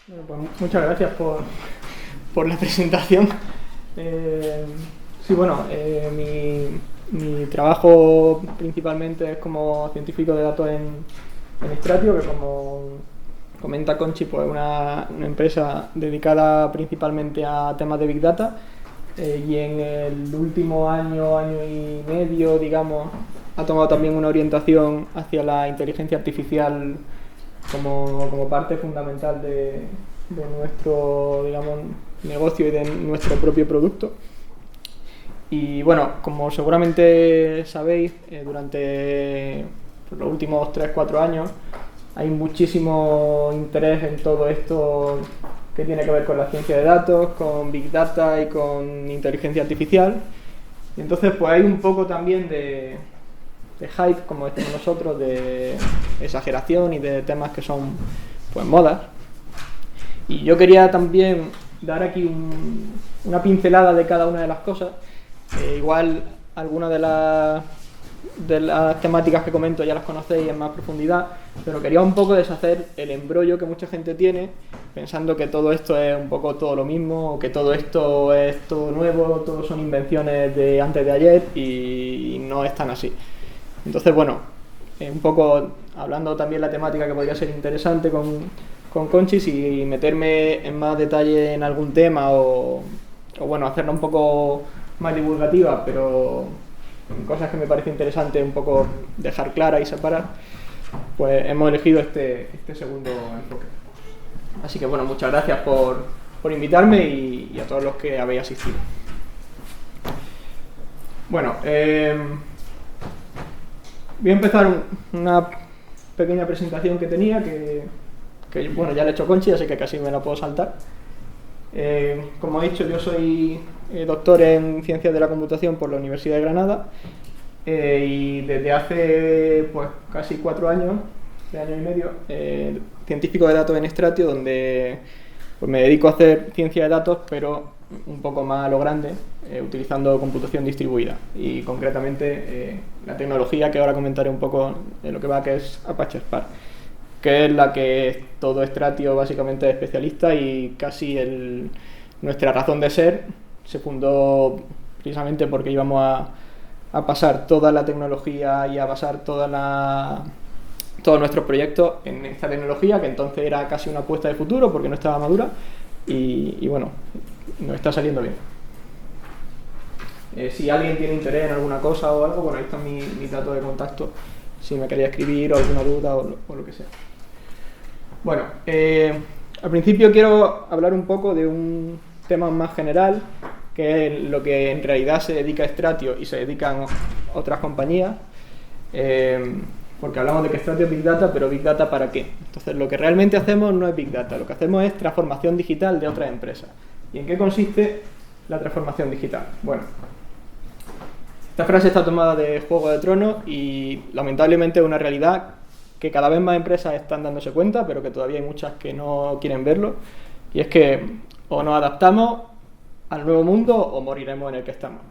Bueno, pues muchas gracias por la presentación. Sí, bueno, mi trabajo principalmente es como científico de datos en Stratio, que como comenta Conchi, pues es una empresa dedicada principalmente a temas de Big Data. Y en el último año y medio, digamos, ha tomado también una orientación hacia la inteligencia artificial como parte fundamental de nuestro, digamos, negocio y de nuestro propio producto. Y bueno, como seguramente sabéis, durante los últimos 3-4 años hay muchísimo interés en todo esto que tiene que ver con la ciencia de datos, con Big Data y con inteligencia artificial. Y entonces pues hay un poco también de hype, como decimos nosotros, de exageración y de temas que son pues modas. Y yo quería también dar aquí una pincelada de cada una de las cosas. Igual algunas de las temáticas que comento ya las conocéis en más profundidad, pero quería un poco deshacer el embrollo que mucha gente tiene pensando que todo esto es un poco todo lo mismo, o que todo esto es todo nuevo, todo son invenciones de antes de ayer, y no es tan así. Entonces, bueno, un poco hablando también la temática que podría ser interesante con Conchis, y meterme en más detalle en algún tema o bueno, hacerla un poco más divulgativa, pero cosas que me parece interesante un poco dejar clara y separar, pues hemos elegido este segundo enfoque. Así que bueno, muchas gracias por invitarme y a todos los que habéis asistido. Bueno, voy a empezar una pequeña presentación que tenía, que bueno, ya le he hecho Conchi, así que casi me la puedo saltar. Como he dicho, yo soy doctor en Ciencias de la Computación por la Universidad de Granada, y desde hace pues casi 4 años, 3 años y medio, científico de datos en Stratio, donde pues me dedico a hacer ciencia de datos, pero un poco más a lo grande, utilizando computación distribuida y concretamente la tecnología que ahora comentaré un poco de lo que va, que es Apache Spark, que es la que todo Stratio básicamente es especialista, y casi nuestra razón de ser se fundó precisamente porque íbamos a pasar toda la tecnología y a basar todos nuestros proyectos en esta tecnología, que entonces era casi una apuesta de futuro porque no estaba madura, y bueno, nos está saliendo bien. Si alguien tiene interés en alguna cosa o algo, bueno, ahí están mis datos de contacto, si me quería escribir o alguna duda o lo que sea. Bueno, al principio quiero hablar un poco de un tema más general, que es lo que en realidad se dedica a Stratio y se dedican otras compañías, porque hablamos de que Stratio es Big Data, pero Big Data ¿para qué? Entonces lo que realmente hacemos no es Big Data, lo que hacemos es transformación digital de otras empresas. ¿Y en qué consiste la transformación digital? Bueno, esta frase está tomada de Juego de Tronos y lamentablemente es una realidad que cada vez más empresas están dándose cuenta, pero que todavía hay muchas que no quieren verlo, y es que o nos adaptamos al nuevo mundo o moriremos en el que estamos.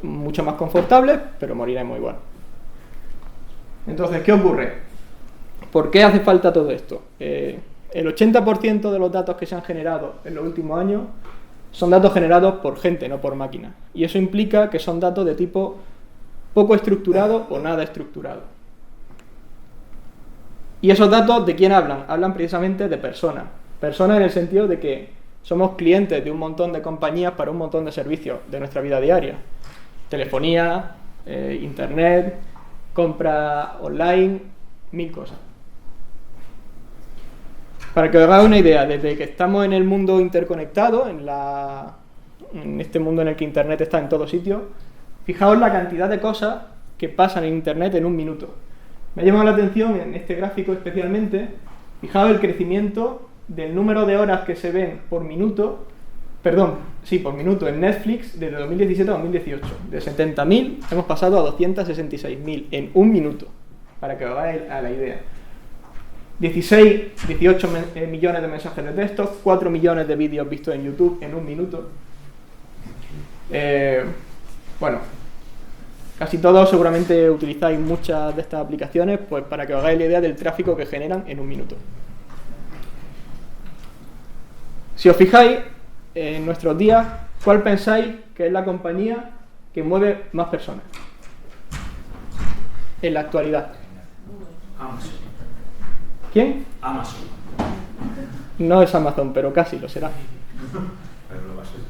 Mucho más confortables, pero moriremos igual. Entonces, ¿qué ocurre? ¿Por qué hace falta todo esto? El 80% de los datos que se han generado en los últimos años son datos generados por gente, no por máquinas. Y eso implica que son datos de tipo poco estructurado o nada estructurado. ¿Y esos datos de quién hablan? Hablan precisamente de personas. Personas en el sentido de que somos clientes de un montón de compañías para un montón de servicios de nuestra vida diaria. Telefonía, internet, compra online, 1000 cosas. Para que os hagáis una idea, desde que estamos en el mundo interconectado, en este mundo en el que internet está en todos sitios, fijaos la cantidad de cosas que pasan en internet en un minuto. Me ha llamado la atención en este gráfico especialmente, fijaos el crecimiento del número de horas que se ven por minuto en Netflix desde 2017 a 2018. De 70.000 hemos pasado a 266.000 en un minuto, para que os hagáis a la idea. 18 millones de mensajes de texto, 4 millones de vídeos vistos en YouTube en un minuto. Bueno, casi todos seguramente utilizáis muchas de estas aplicaciones, pues para que os hagáis la idea del tráfico que generan en un minuto. Si os fijáis, en nuestros días, ¿cuál pensáis que es la compañía que mueve más personas en la actualidad? Amazon. ¿Quién? Amazon. No es Amazon, pero casi lo será. Pero lo va a ser.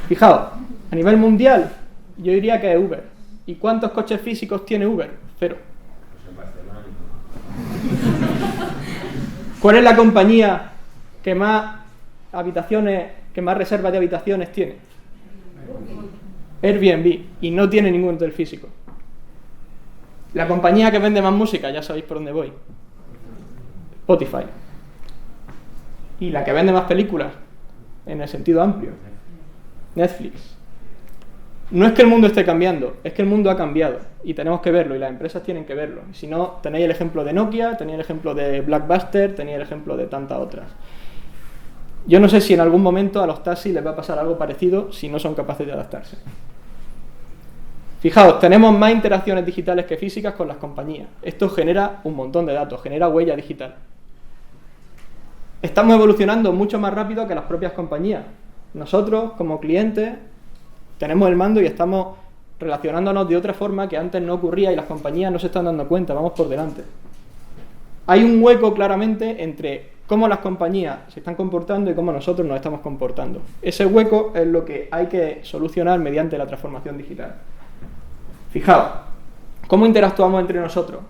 Fijaos, a nivel mundial, yo diría que es Uber. ¿Y cuántos coches físicos tiene Uber? 0. Pues en Barcelona ni. ¿Cuál es la compañía que más habitaciones, que más reservas de habitaciones tiene? Airbnb, y no tiene ningún hotel físico. La compañía que vende más música, ya sabéis por dónde voy. Spotify. Y la que vende más películas, en el sentido amplio, Netflix. No es que el mundo esté cambiando, es que el mundo ha cambiado y tenemos que verlo y las empresas tienen que verlo. Si no, tenéis el ejemplo de Nokia, tenéis el ejemplo de Blockbuster, tenéis el ejemplo de tantas otras. Yo no sé si en algún momento a los taxis les va a pasar algo parecido si no son capaces de adaptarse. Fijaos, tenemos más interacciones digitales que físicas con las compañías. Esto genera un montón de datos, genera huella digital. Estamos evolucionando mucho más rápido que las propias compañías. Nosotros, como clientes, tenemos el mando y estamos relacionándonos de otra forma que antes no ocurría y las compañías no se están dando cuenta, vamos por delante. Hay un hueco claramente entre cómo las compañías se están comportando y cómo nosotros nos estamos comportando. Ese hueco es lo que hay que solucionar mediante la transformación digital. Fijaos, ¿cómo interactuamos entre nosotros?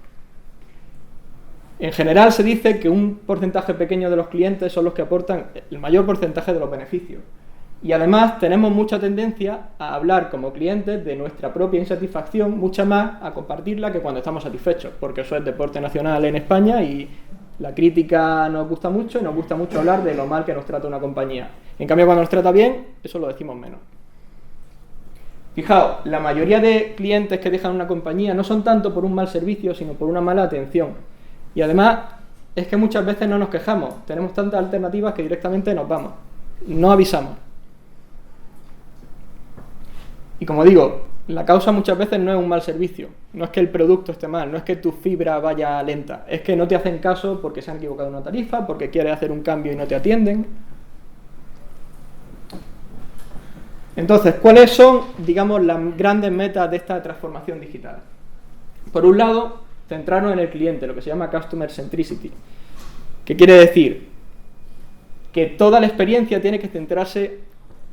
En general se dice que un porcentaje pequeño de los clientes son los que aportan el mayor porcentaje de los beneficios. Y además tenemos mucha tendencia a hablar como clientes de nuestra propia insatisfacción, mucha más a compartirla que cuando estamos satisfechos, porque eso es deporte nacional en España y la crítica nos gusta mucho y nos gusta mucho hablar de lo mal que nos trata una compañía. En cambio, cuando nos trata bien, eso lo decimos menos. Fijaos, la mayoría de clientes que dejan una compañía no son tanto por un mal servicio, sino por una mala atención. Y además, es que muchas veces no nos quejamos, tenemos tantas alternativas que directamente nos vamos, no avisamos. Y como digo, la causa muchas veces no es un mal servicio, no es que el producto esté mal, no es que tu fibra vaya lenta, es que no te hacen caso porque se han equivocado en una tarifa, porque quieres hacer un cambio y no te atienden. Entonces, ¿cuáles son, digamos, las grandes metas de esta transformación digital? Por un lado, centrarnos en el cliente, lo que se llama Customer Centricity, que quiere decir que toda la experiencia tiene que centrarse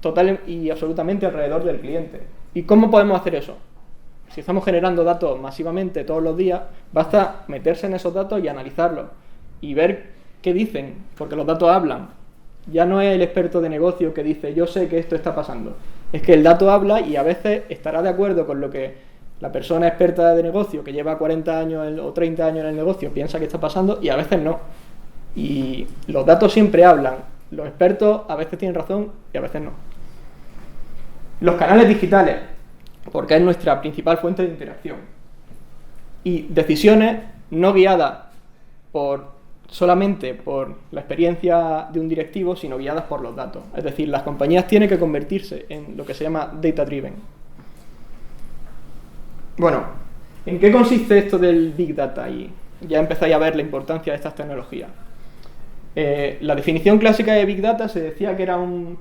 total y absolutamente alrededor del cliente. ¿Y cómo podemos hacer eso? Si estamos generando datos masivamente todos los días, basta meterse en esos datos y analizarlos y ver qué dicen, porque los datos hablan. Ya no es el experto de negocio que dice yo sé que esto está pasando, es que el dato habla y a veces estará de acuerdo con lo que la persona experta de negocio que lleva 40 años o 30 años en el negocio piensa que está pasando y a veces no. Y los datos siempre hablan, los expertos a veces tienen razón y a veces no. Los canales digitales, porque es nuestra principal fuente de interacción. Y decisiones no guiadas solamente por la experiencia de un directivo, sino guiadas por los datos. Es decir, las compañías tienen que convertirse en lo que se llama data driven. Bueno, ¿en qué consiste esto del Big Data? Y ya empezáis a ver la importancia de estas tecnologías. La definición clásica de Big Data se decía que era un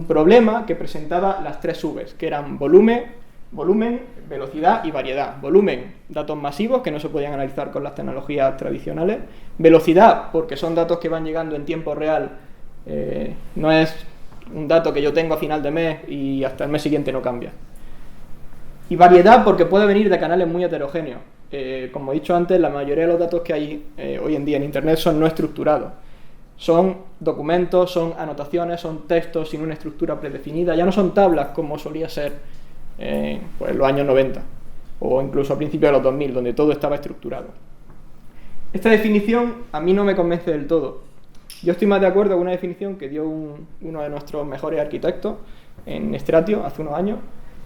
problema que presentaba las 3 Vs, que eran volumen, velocidad y variedad. Volumen, datos masivos que no se podían analizar con las tecnologías tradicionales. Velocidad, porque son datos que van llegando en tiempo real, no es un dato que yo tengo a final de mes y hasta el mes siguiente no cambia. Y variedad, porque puede venir de canales muy heterogéneos. Como he dicho antes, la mayoría de los datos que hay hoy en día en Internet son no estructurados. Son documentos, son anotaciones, son textos sin una estructura predefinida. Ya no son tablas como solía ser pues en los años 90 o incluso a principios de los 2000, donde todo estaba estructurado. Esta definición a mí no me convence del todo. Yo estoy más de acuerdo con una definición que dio uno de nuestros mejores arquitectos en Stratio hace unos años,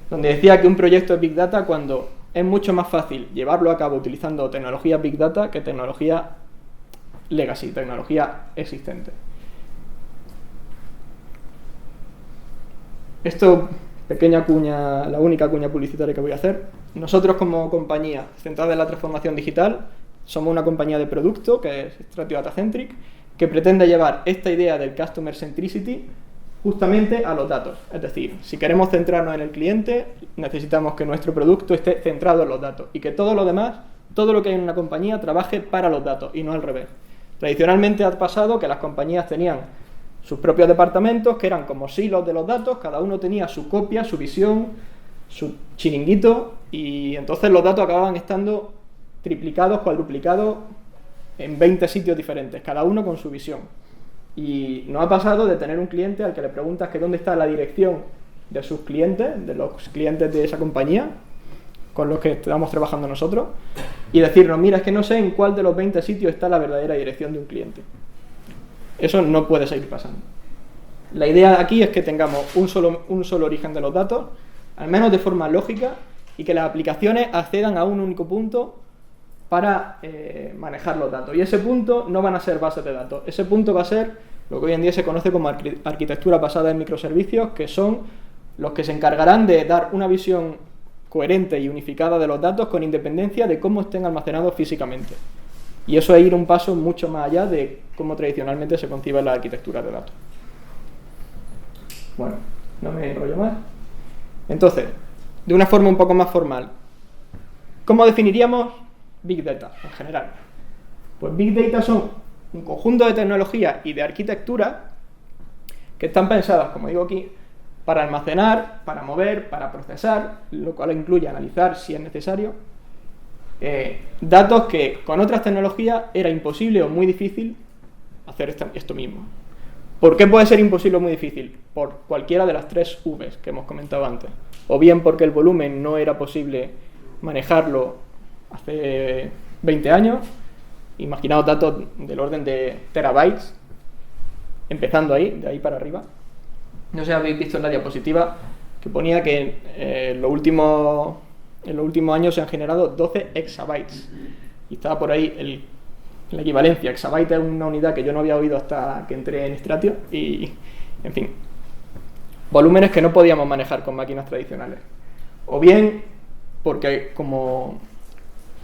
donde decía que un proyecto de Big Data cuando es mucho más fácil llevarlo a cabo utilizando tecnología Big Data que tecnología legacy, tecnología existente. Esto, pequeña cuña, la única cuña publicitaria que voy a hacer. Nosotros como compañía centrada en la transformación digital somos una compañía de producto que es Stratio Data Centric que pretende llevar esta idea del Customer Centricity justamente a los datos. Es decir, si queremos centrarnos en el cliente, necesitamos que nuestro producto esté centrado en los datos y que todo lo demás, todo lo que hay en una compañía, trabaje para los datos y no al revés. Tradicionalmente ha pasado que las compañías tenían sus propios departamentos, que eran como silos de los datos, cada uno tenía su copia, su visión, su chiringuito, y entonces los datos acababan estando triplicados, cuadruplicados en 20 sitios diferentes, cada uno con su visión. Y nos ha pasado de tener un cliente al que le preguntas que dónde está la dirección de sus clientes, de los clientes de esa compañía con los que estamos trabajando nosotros, y decirnos, mira, es que no sé en cuál de los 20 sitios está la verdadera dirección de un cliente. Eso no puede seguir pasando. La idea aquí es que tengamos un solo origen de los datos, al menos de forma lógica, y que las aplicaciones accedan a un único punto para manejar los datos. Y ese punto no van a ser bases de datos. Ese punto va a ser lo que hoy en día se conoce como arquitectura basada en microservicios, que son los que se encargarán de dar una visión coherente y unificada de los datos con independencia de cómo estén almacenados físicamente. Y eso es ir un paso mucho más allá de cómo tradicionalmente se concibe la arquitectura de datos. Bueno, no me enrollo más. Entonces, de una forma un poco más formal, ¿cómo definiríamos Big Data en general? Pues Big Data son un conjunto de tecnologías y de arquitectura que están pensadas, como digo aquí, para almacenar, para mover, para procesar, lo cual incluye analizar si es necesario, datos que con otras tecnologías era imposible o muy difícil hacer esto mismo. ¿Por qué puede ser imposible o muy difícil? Por cualquiera de las 3 Vs que hemos comentado antes. O bien porque el volumen no era posible manejarlo hace 20 años, imaginaos datos del orden de terabytes, empezando ahí, de ahí para arriba. No sé si habéis visto en la diapositiva que ponía que en los últimos años se han generado 12 exabytes. Y estaba por ahí la equivalencia. Exabyte es una unidad que yo no había oído hasta que entré en Stratio. Y, en fin, volúmenes que no podíamos manejar con máquinas tradicionales. O bien porque, como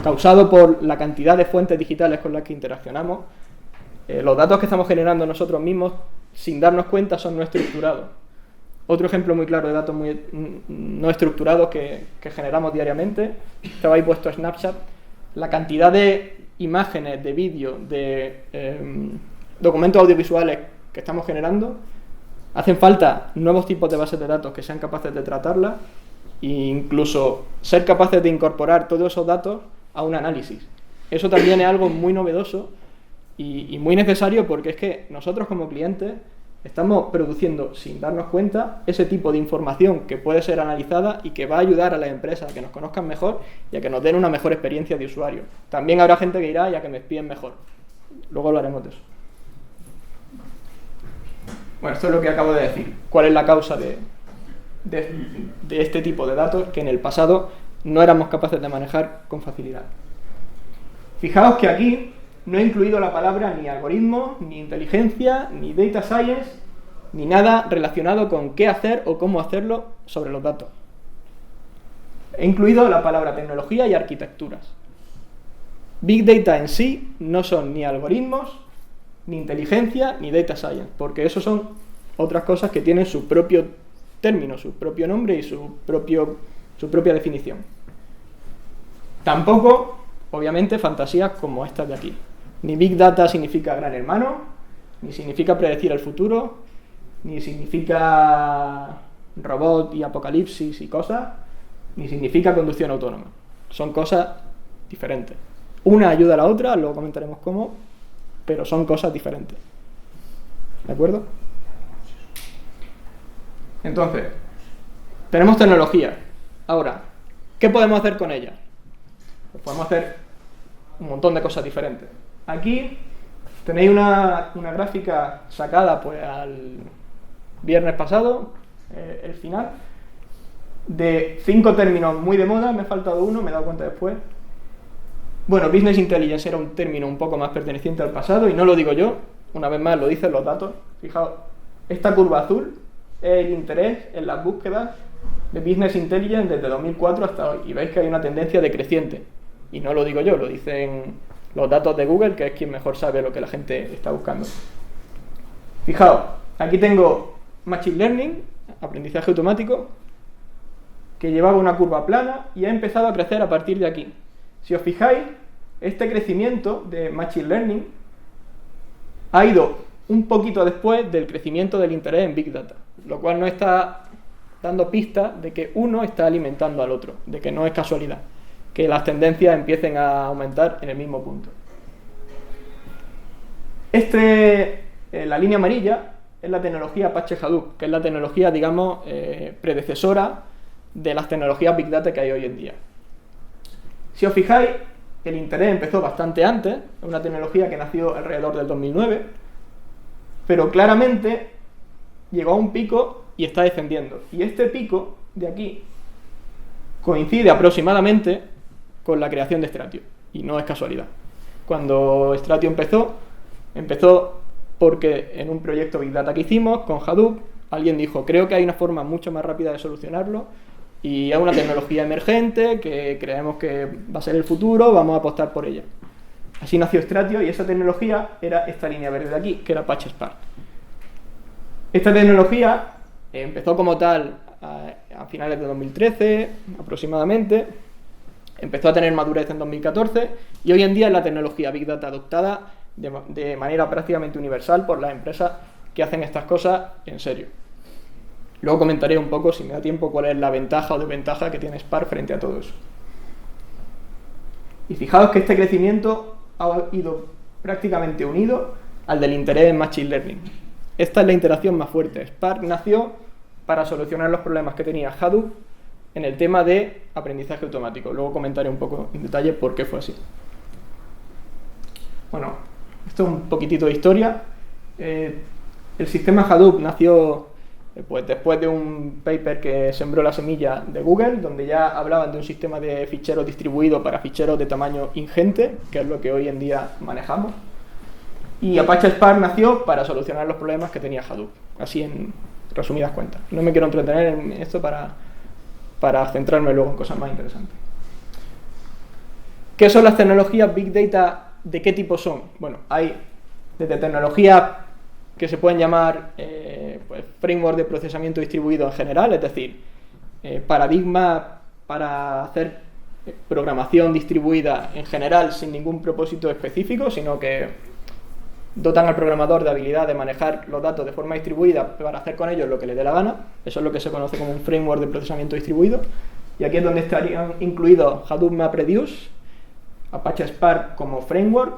causado por la cantidad de fuentes digitales con las que interaccionamos, los datos que estamos generando nosotros mismos, sin darnos cuenta, son no estructurados. Otro ejemplo muy claro de datos no estructurados que generamos diariamente, estaba ahí puesto Snapchat, la cantidad de imágenes, de vídeos, de documentos audiovisuales que estamos generando. Hacen falta nuevos tipos de bases de datos que sean capaces de tratarlas e incluso ser capaces de incorporar todos esos datos a un análisis. Eso también es algo muy novedoso y muy necesario, porque es que nosotros como clientes estamos produciendo, sin darnos cuenta, ese tipo de información que puede ser analizada y que va a ayudar a las empresas a que nos conozcan mejor y a que nos den una mejor experiencia de usuario. También habrá gente que irá y a que me espíen mejor. Luego hablaremos de eso. Bueno, esto es lo que acabo de decir. ¿Cuál es la causa de este tipo de datos que en el pasado no éramos capaces de manejar con facilidad? Fijaos que aquí no he incluido la palabra ni algoritmo, ni inteligencia, ni data science, ni nada relacionado con qué hacer o cómo hacerlo sobre los datos. He incluido la palabra tecnología y arquitecturas. Big Data en sí no son ni algoritmos, ni inteligencia, ni data science, porque eso son otras cosas que tienen su propio término, su propio nombre y su propia definición. Tampoco, obviamente, fantasías como estas de aquí. Ni Big Data significa gran hermano, ni significa predecir el futuro, ni significa robot y apocalipsis y cosas, ni significa conducción autónoma. Son cosas diferentes. Una ayuda a la otra, luego comentaremos cómo, pero son cosas diferentes. ¿De acuerdo? Entonces, tenemos tecnología. Ahora, ¿qué podemos hacer con ella? Pues podemos hacer un montón de cosas diferentes. Aquí tenéis una gráfica sacada pues al viernes pasado, el final, de 5 términos muy de moda. Me ha faltado uno, me he dado cuenta después. Bueno, Business Intelligence era un término un poco más perteneciente al pasado, y no lo digo yo, una vez más lo dicen los datos. Fijaos, esta curva azul es el interés en las búsquedas de Business Intelligence desde 2004 hasta hoy, y veis que hay una tendencia decreciente. Y no lo digo yo, lo dicen los datos de Google, que es quien mejor sabe lo que la gente está buscando. Fijaos, aquí tengo Machine Learning, aprendizaje automático, que llevaba una curva plana y ha empezado a crecer a partir de aquí. Si os fijáis, este crecimiento de Machine Learning ha ido un poquito después del crecimiento del interés en Big Data, lo cual nos está dando pistas de que uno está alimentando al otro, de que no es casualidad, que las tendencias empiecen a aumentar en el mismo punto. La línea amarilla es la tecnología Apache Hadoop, que es la tecnología, digamos, predecesora de las tecnologías Big Data que hay hoy en día. Si os fijáis, el interés empezó bastante antes, es una tecnología que nació alrededor del 2009, pero claramente llegó a un pico y está descendiendo. Y este pico de aquí coincide aproximadamente con la creación de Stratio, y no es casualidad. Cuando Stratio empezó porque en un proyecto Big Data que hicimos con Hadoop, alguien dijo, creo que hay una forma mucho más rápida de solucionarlo, y es una tecnología emergente que creemos que va a ser el futuro, vamos a apostar por ella. Así nació Stratio, y esa tecnología era esta línea verde de aquí, que era Apache Spark. Esta tecnología empezó como tal a finales de 2013 aproximadamente, empezó a tener madurez en 2014 y hoy en día es la tecnología Big Data adoptada de manera prácticamente universal por las empresas que hacen estas cosas en serio. Luego comentaré un poco, si me da tiempo, cuál es la ventaja o desventaja que tiene Spark frente a todo eso. Y fijaos que este crecimiento ha ido prácticamente unido al del interés en Machine Learning. Esta es la interacción más fuerte. Spark nació para solucionar los problemas que tenía Hadoop en el tema de aprendizaje automático. Luego comentaré un poco en detalle por qué fue así. Bueno, esto es un poquitito de historia. El sistema Hadoop nació pues, después de un paper que sembró la semilla de Google, donde ya hablaban de un sistema de ficheros distribuido para ficheros de tamaño ingente, que es lo que hoy en día manejamos. Y Apache Spark nació para solucionar los problemas que tenía Hadoop, así en resumidas cuentas. No me quiero entretener en esto para centrarme luego en cosas más interesantes. ¿Qué son las tecnologías Big Data? ¿De qué tipo son? Bueno, hay desde tecnologías que se pueden llamar pues, framework de procesamiento distribuido en general, es decir, paradigmas para hacer programación distribuida en general sin ningún propósito específico, sino que dotan al programador de habilidad de manejar los datos de forma distribuida para hacer con ellos lo que le dé la gana. Eso es lo que se conoce como un framework de procesamiento distribuido. Y aquí es donde estarían incluidos Hadoop MapReduce, Apache Spark como framework,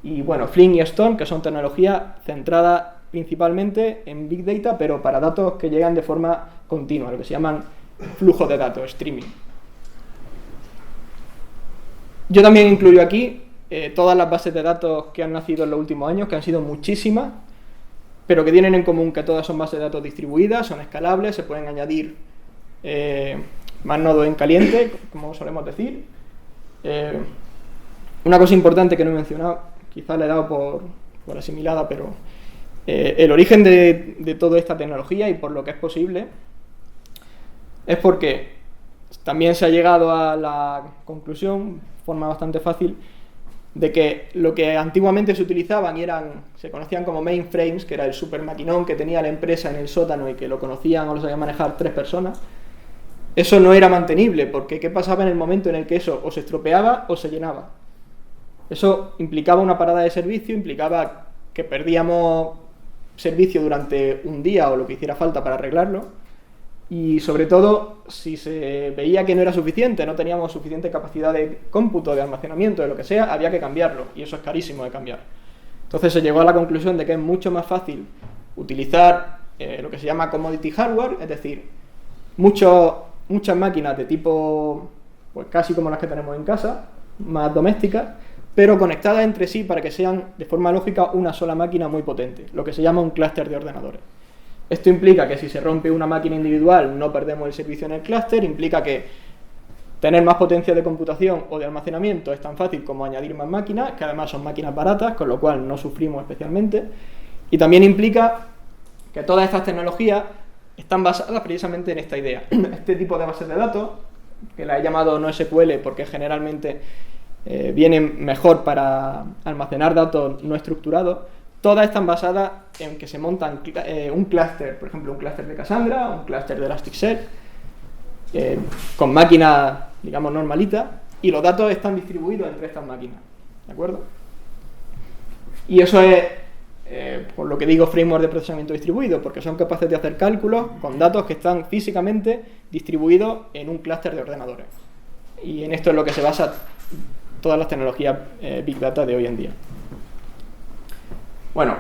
y bueno, Flink y Stone, que son tecnologías centradas principalmente en Big Data, pero para datos que llegan de forma continua, lo que se llaman flujos de datos, streaming. Yo también incluyo aquí todas las bases de datos que han nacido en los últimos años, que han sido muchísimas, pero que tienen en común que todas son bases de datos distribuidas, son escalables, se pueden añadir más nodos en caliente, como solemos decir. Una cosa importante que no he mencionado, quizás le he dado por asimilada, pero el origen de toda esta tecnología y por lo que es posible es porque también se ha llegado a la conclusión, de forma bastante fácil, de que lo que antiguamente se utilizaban y se conocían como mainframes, que era el super maquinón que tenía la empresa en el sótano y que lo conocían o lo sabían manejar 3 personas, eso no era mantenible, porque ¿qué pasaba en el momento en el que eso o se estropeaba o se llenaba? Eso implicaba una parada de servicio, implicaba que perdíamos servicio durante un día o lo que hiciera falta para arreglarlo, y sobre todo, si se veía que no era suficiente, no teníamos suficiente capacidad de cómputo, de almacenamiento, de lo que sea, había que cambiarlo, y eso es carísimo de cambiar. Entonces se llegó a la conclusión de que es mucho más fácil utilizar lo que se llama commodity hardware, es decir, muchas máquinas de tipo, pues casi como las que tenemos en casa, más domésticas, pero conectadas entre sí para que sean de forma lógica una sola máquina muy potente, lo que se llama un clúster de ordenadores. Esto implica que si se rompe una máquina individual no perdemos el servicio en el clúster, implica que tener más potencia de computación o de almacenamiento es tan fácil como añadir más máquinas, que además son máquinas baratas, con lo cual no sufrimos especialmente, y también implica que todas estas tecnologías están basadas precisamente en esta idea. Este tipo de bases de datos, que la he llamado NoSQL porque generalmente vienen mejor para almacenar datos no estructurados, todas están basadas en que se montan un clúster, por ejemplo, un clúster de Cassandra, un clúster de Elasticsearch, con máquinas, digamos, normalitas, y los datos están distribuidos entre estas máquinas, ¿de acuerdo? Y eso es, por lo que digo, framework de procesamiento distribuido, porque son capaces de hacer cálculos con datos que están físicamente distribuidos en un clúster de ordenadores. Y en esto es lo que se basa todas las tecnologías Big Data de hoy en día. Bueno,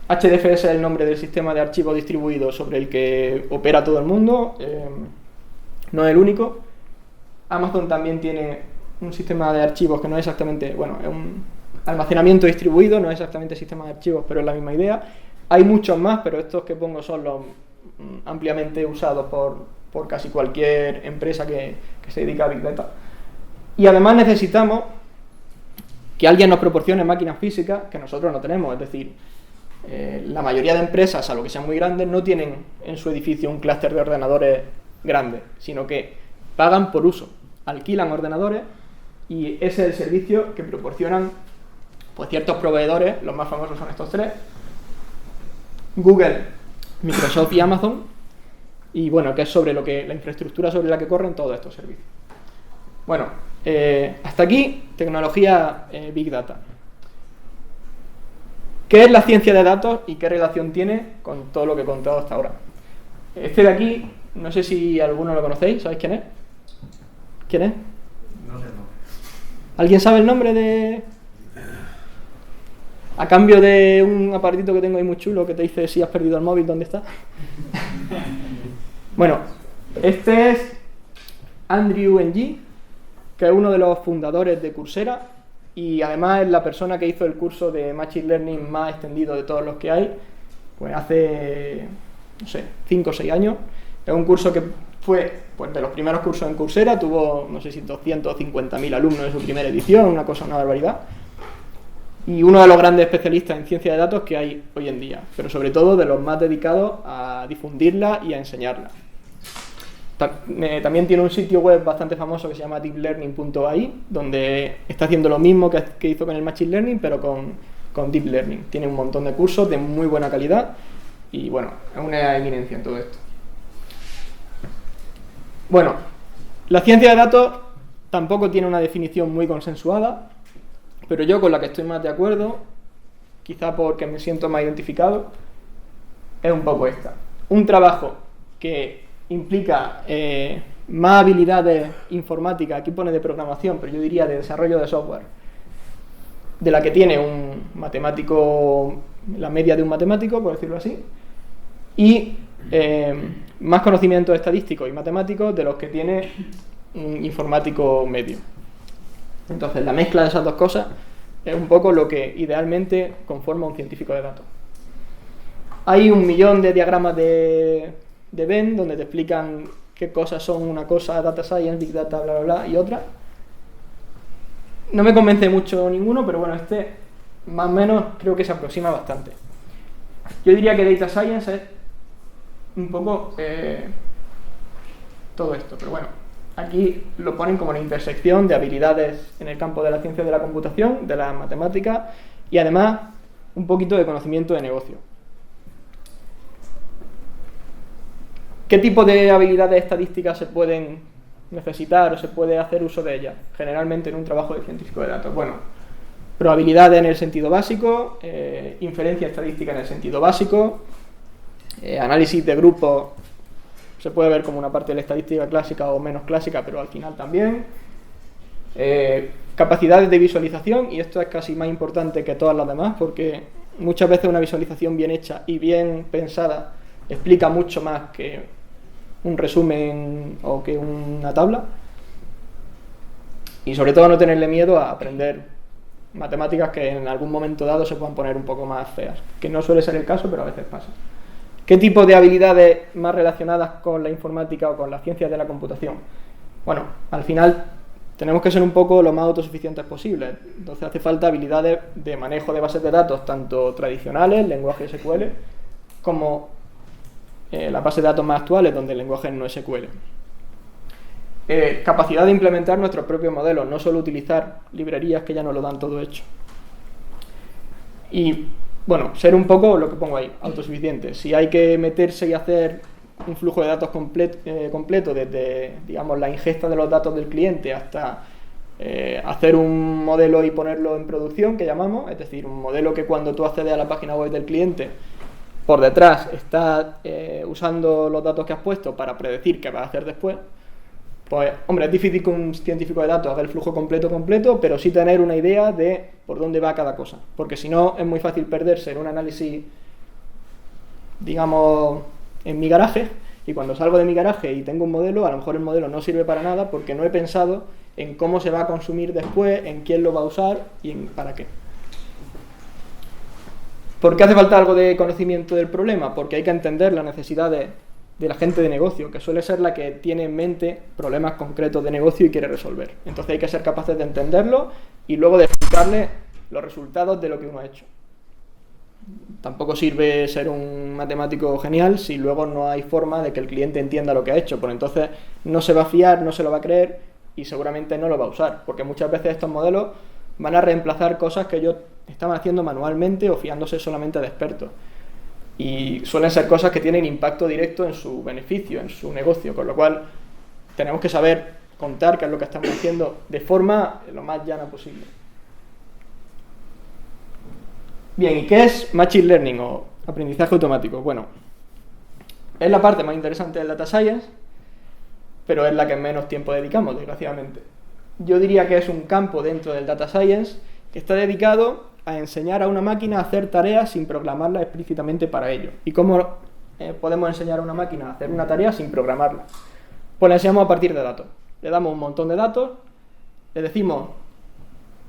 HDFS es el nombre del sistema de archivos distribuidos sobre el que opera todo el mundo, no es el único. Amazon también tiene un sistema de archivos que no es exactamente, bueno, es un almacenamiento distribuido, no es exactamente sistema de archivos, pero es la misma idea. Hay muchos más, pero estos que pongo son los ampliamente usados por casi cualquier empresa que se dedica a Big Data. Y además necesitamos que alguien nos proporcione máquinas físicas que nosotros no tenemos, es decir, la mayoría de empresas, salvo que sean muy grandes, no tienen en su edificio un clúster de ordenadores grande, sino que pagan por uso, alquilan ordenadores y ese es el servicio que proporcionan pues ciertos proveedores. Los más famosos son estos tres: Google, Microsoft y Amazon, y bueno, que es sobre lo que la infraestructura sobre la que corren todos estos servicios. Bueno, hasta aquí tecnología Big Data. ¿Qué es la ciencia de datos y qué relación tiene con todo lo que he contado hasta ahora? Este de aquí, no sé si alguno lo conocéis, ¿sabéis quién es? ¿Quién es? No sé, no. ¿Alguien sabe el nombre de...? A cambio de un aparatito que tengo ahí muy chulo que te dice si has perdido el móvil, ¿dónde está? Bueno, este es Andrew Ng, que es uno de los fundadores de Coursera y además es la persona que hizo el curso de Machine Learning más extendido de todos los que hay, pues hace, no sé, 5 o 6 años. Es un curso que fue pues, de los primeros cursos en Coursera, tuvo, no sé si 250.000 alumnos en su primera edición, una barbaridad. Y uno de los grandes especialistas en ciencia de datos que hay hoy en día, pero sobre todo de los más dedicados a difundirla y a enseñarla. También tiene un sitio web bastante famoso que se llama deeplearning.ai, donde está haciendo lo mismo que hizo con el Machine Learning, pero con Deep Learning. Tiene un montón de cursos de muy buena calidad y bueno, es una eminencia en todo esto. Bueno, la ciencia de datos tampoco tiene una definición muy consensuada, pero yo con la que estoy más de acuerdo, quizá porque me siento más identificado, es un poco esta. Un trabajo que implica más habilidades informáticas, aquí pone de programación, pero yo diría de desarrollo de software, de la que tiene un matemático, la media de un matemático, por decirlo así, y más conocimientos estadísticos y matemáticos de los que tiene un informático medio. Entonces la mezcla de esas dos cosas es un poco lo que idealmente conforma un científico de datos. Hay 1 millón de diagramas de Venn donde te explican qué cosas son una cosa, data science, big data, bla bla bla, y otra. No me convence mucho ninguno, pero bueno, este más o menos creo que se aproxima bastante. Yo diría que data science es un poco todo esto, pero bueno, aquí lo ponen como la intersección de habilidades en el campo de la ciencia de la computación, de la matemática y además un poquito de conocimiento de negocio. ¿Qué tipo de habilidades estadísticas se pueden necesitar o se puede hacer uso de ellas? Generalmente en un trabajo de científico de datos. Bueno, probabilidades en el sentido básico, inferencia estadística en el sentido básico, análisis de grupos se puede ver como una parte de la estadística clásica o menos clásica, pero al final también. Capacidades de visualización, y esto es casi más importante que todas las demás, porque muchas veces una visualización bien hecha y bien pensada explica mucho más que un resumen o que una tabla. Y sobre todo no tenerle miedo a aprender matemáticas que en algún momento dado se puedan poner un poco más feas, que no suele ser el caso, pero a veces pasa. ¿Qué tipo de habilidades más relacionadas con la informática o con las ciencias de la computación? Bueno, al final tenemos que ser un poco lo más autosuficientes posible. Entonces hace falta habilidades de manejo de bases de datos, tanto tradicionales, lenguaje SQL, como las bases de datos más actuales, donde el lenguaje no es SQL. capacidad de implementar nuestros propios modelos, no solo utilizar librerías que ya nos lo dan todo hecho. Y, bueno, ser un poco lo que pongo ahí, autosuficiente. Si hay que meterse y hacer un flujo de datos completo desde, digamos, la ingesta de los datos del cliente hasta hacer un modelo y ponerlo en producción, que llamamos, es decir, un modelo que cuando tú accedes a la página web del cliente, por detrás está usando los datos que has puesto para predecir qué va a hacer después. Pues, hombre, es difícil que un científico de datos haga el flujo completo, pero sí tener una idea de por dónde va cada cosa. Porque si no, es muy fácil perderse en un análisis, digamos, en mi garaje, y cuando salgo de mi garaje y tengo un modelo, a lo mejor el modelo no sirve para nada porque no he pensado en cómo se va a consumir después, en quién lo va a usar y para qué. ¿Por qué hace falta algo de conocimiento del problema? Porque hay que entender las necesidades de la gente de negocio, que suele ser la que tiene en mente problemas concretos de negocio y quiere resolver. Entonces hay que ser capaces de entenderlo y luego de explicarle los resultados de lo que uno ha hecho. Tampoco sirve ser un matemático genial si luego no hay forma de que el cliente entienda lo que ha hecho, pues entonces no se va a fiar, no se lo va a creer y seguramente no lo va a usar, porque muchas veces estos modelos van a reemplazar cosas que ellos estaban haciendo manualmente o fiándose solamente de expertos. Y suelen ser cosas que tienen impacto directo en su beneficio, en su negocio, con lo cual tenemos que saber contar qué es lo que estamos haciendo de forma lo más llana posible. Bien, ¿y qué es Machine Learning o aprendizaje automático? Bueno, es la parte más interesante del Data Science, pero es la que menos tiempo dedicamos, desgraciadamente. Yo diría que es un campo dentro del Data Science que está dedicado a enseñar a una máquina a hacer tareas sin programarla explícitamente para ello. ¿Y cómo podemos enseñar a una máquina a hacer una tarea sin programarla? Pues la enseñamos a partir de datos. Le damos un montón de datos, le decimos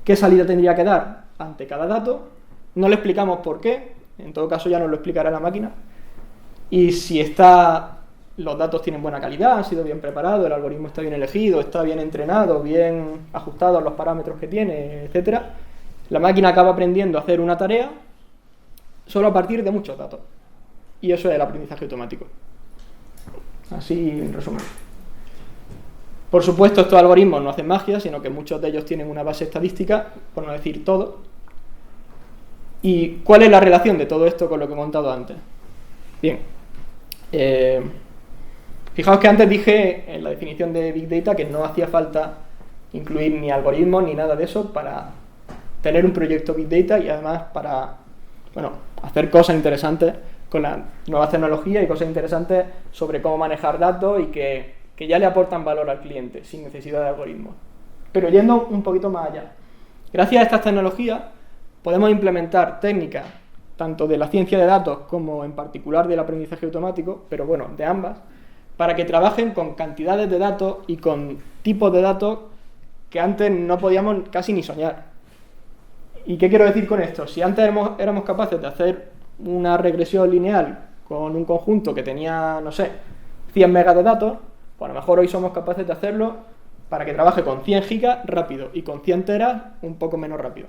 qué salida tendría que dar ante cada dato, no le explicamos por qué, en todo caso ya nos lo explicará la máquina, y si los datos tienen buena calidad, han sido bien preparados, el algoritmo está bien elegido, está bien entrenado, bien ajustado a los parámetros que tiene, etcétera, la máquina acaba aprendiendo a hacer una tarea solo a partir de muchos datos. Y eso es el aprendizaje automático. Así en resumen. Por supuesto, estos algoritmos no hacen magia, sino que muchos de ellos tienen una base estadística, por no decir todo. ¿Y cuál es la relación de todo esto con lo que he contado antes? Bien. Fijaos que antes dije en la definición de Big Data que no hacía falta incluir ni algoritmos ni nada de eso para tener un proyecto Big Data y además para, bueno, hacer cosas interesantes con las nuevas tecnologías y cosas interesantes sobre cómo manejar datos y que ya le aportan valor al cliente sin necesidad de algoritmos. Pero yendo un poquito más allá, gracias a estas tecnologías podemos implementar técnicas tanto de la ciencia de datos como en particular del aprendizaje automático, pero bueno, de ambas, para que trabajen con cantidades de datos y con tipos de datos que antes no podíamos casi ni soñar. ¿Y qué quiero decir con esto? Si antes éramos capaces de hacer una regresión lineal con un conjunto que tenía, no sé, 100 megas de datos, pues a lo mejor hoy somos capaces de hacerlo para que trabaje con 100 gigas rápido y con 100 teras un poco menos rápido.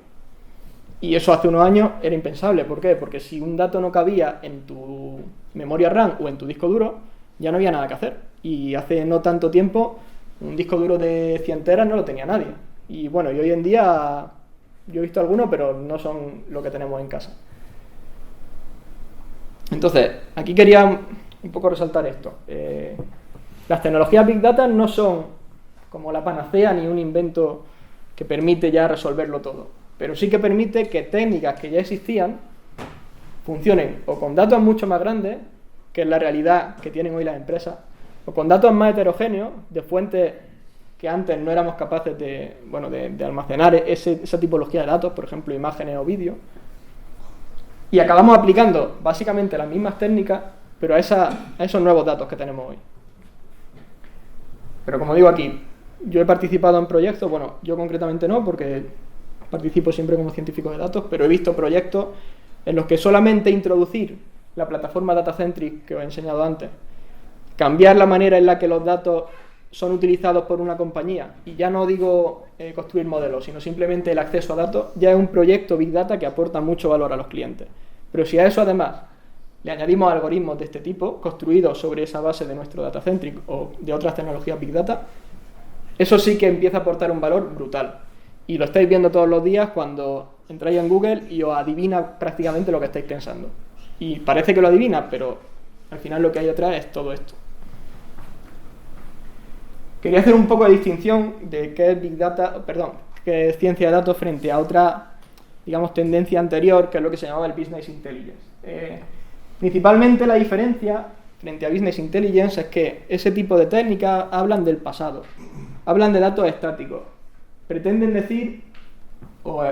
Y eso hace unos años era impensable. ¿Por qué? Porque si un dato no cabía en tu memoria RAM o en tu disco duro, ya no había nada que hacer. Y hace no tanto tiempo, un disco duro de 100 teras no lo tenía nadie. Y bueno, y hoy en día yo he visto algunos, pero no son lo que tenemos en casa. Entonces, aquí quería un poco resaltar esto. Las tecnologías Big Data no son como la panacea ni un invento que permite ya resolverlo todo, pero sí que permite que técnicas que ya existían funcionen o con datos mucho más grandes, que es la realidad que tienen hoy las empresas, o con datos más heterogéneos de fuentes que antes no éramos capaces de almacenar esa tipología de datos, por ejemplo, imágenes o vídeos, y acabamos aplicando básicamente las mismas técnicas, pero a esos nuevos datos que tenemos hoy. Pero como digo aquí, yo he participado en proyectos, bueno, yo concretamente no, porque participo siempre como científico de datos, pero he visto proyectos en los que solamente introducir la plataforma Datacentric que os he enseñado antes, cambiar la manera en la que los datos son utilizados por una compañía, y ya no digo construir modelos, sino simplemente el acceso a datos, ya es un proyecto Big Data que aporta mucho valor a los clientes. Pero si a eso además le añadimos algoritmos de este tipo, construidos sobre esa base de nuestro Datacentric o de otras tecnologías Big Data, eso sí que empieza a aportar un valor brutal. Y lo estáis viendo todos los días cuando entráis en Google y os adivina prácticamente lo que estáis pensando. Y parece que lo adivina, pero al final lo que hay detrás es todo esto. Quería hacer un poco de distinción de qué es Big Data, qué es ciencia de datos frente a otra, digamos, tendencia anterior, que es lo que se llamaba el Business Intelligence. Principalmente la diferencia frente a Business Intelligence es que ese tipo de técnicas hablan del pasado, hablan de datos estáticos, pretenden decir, o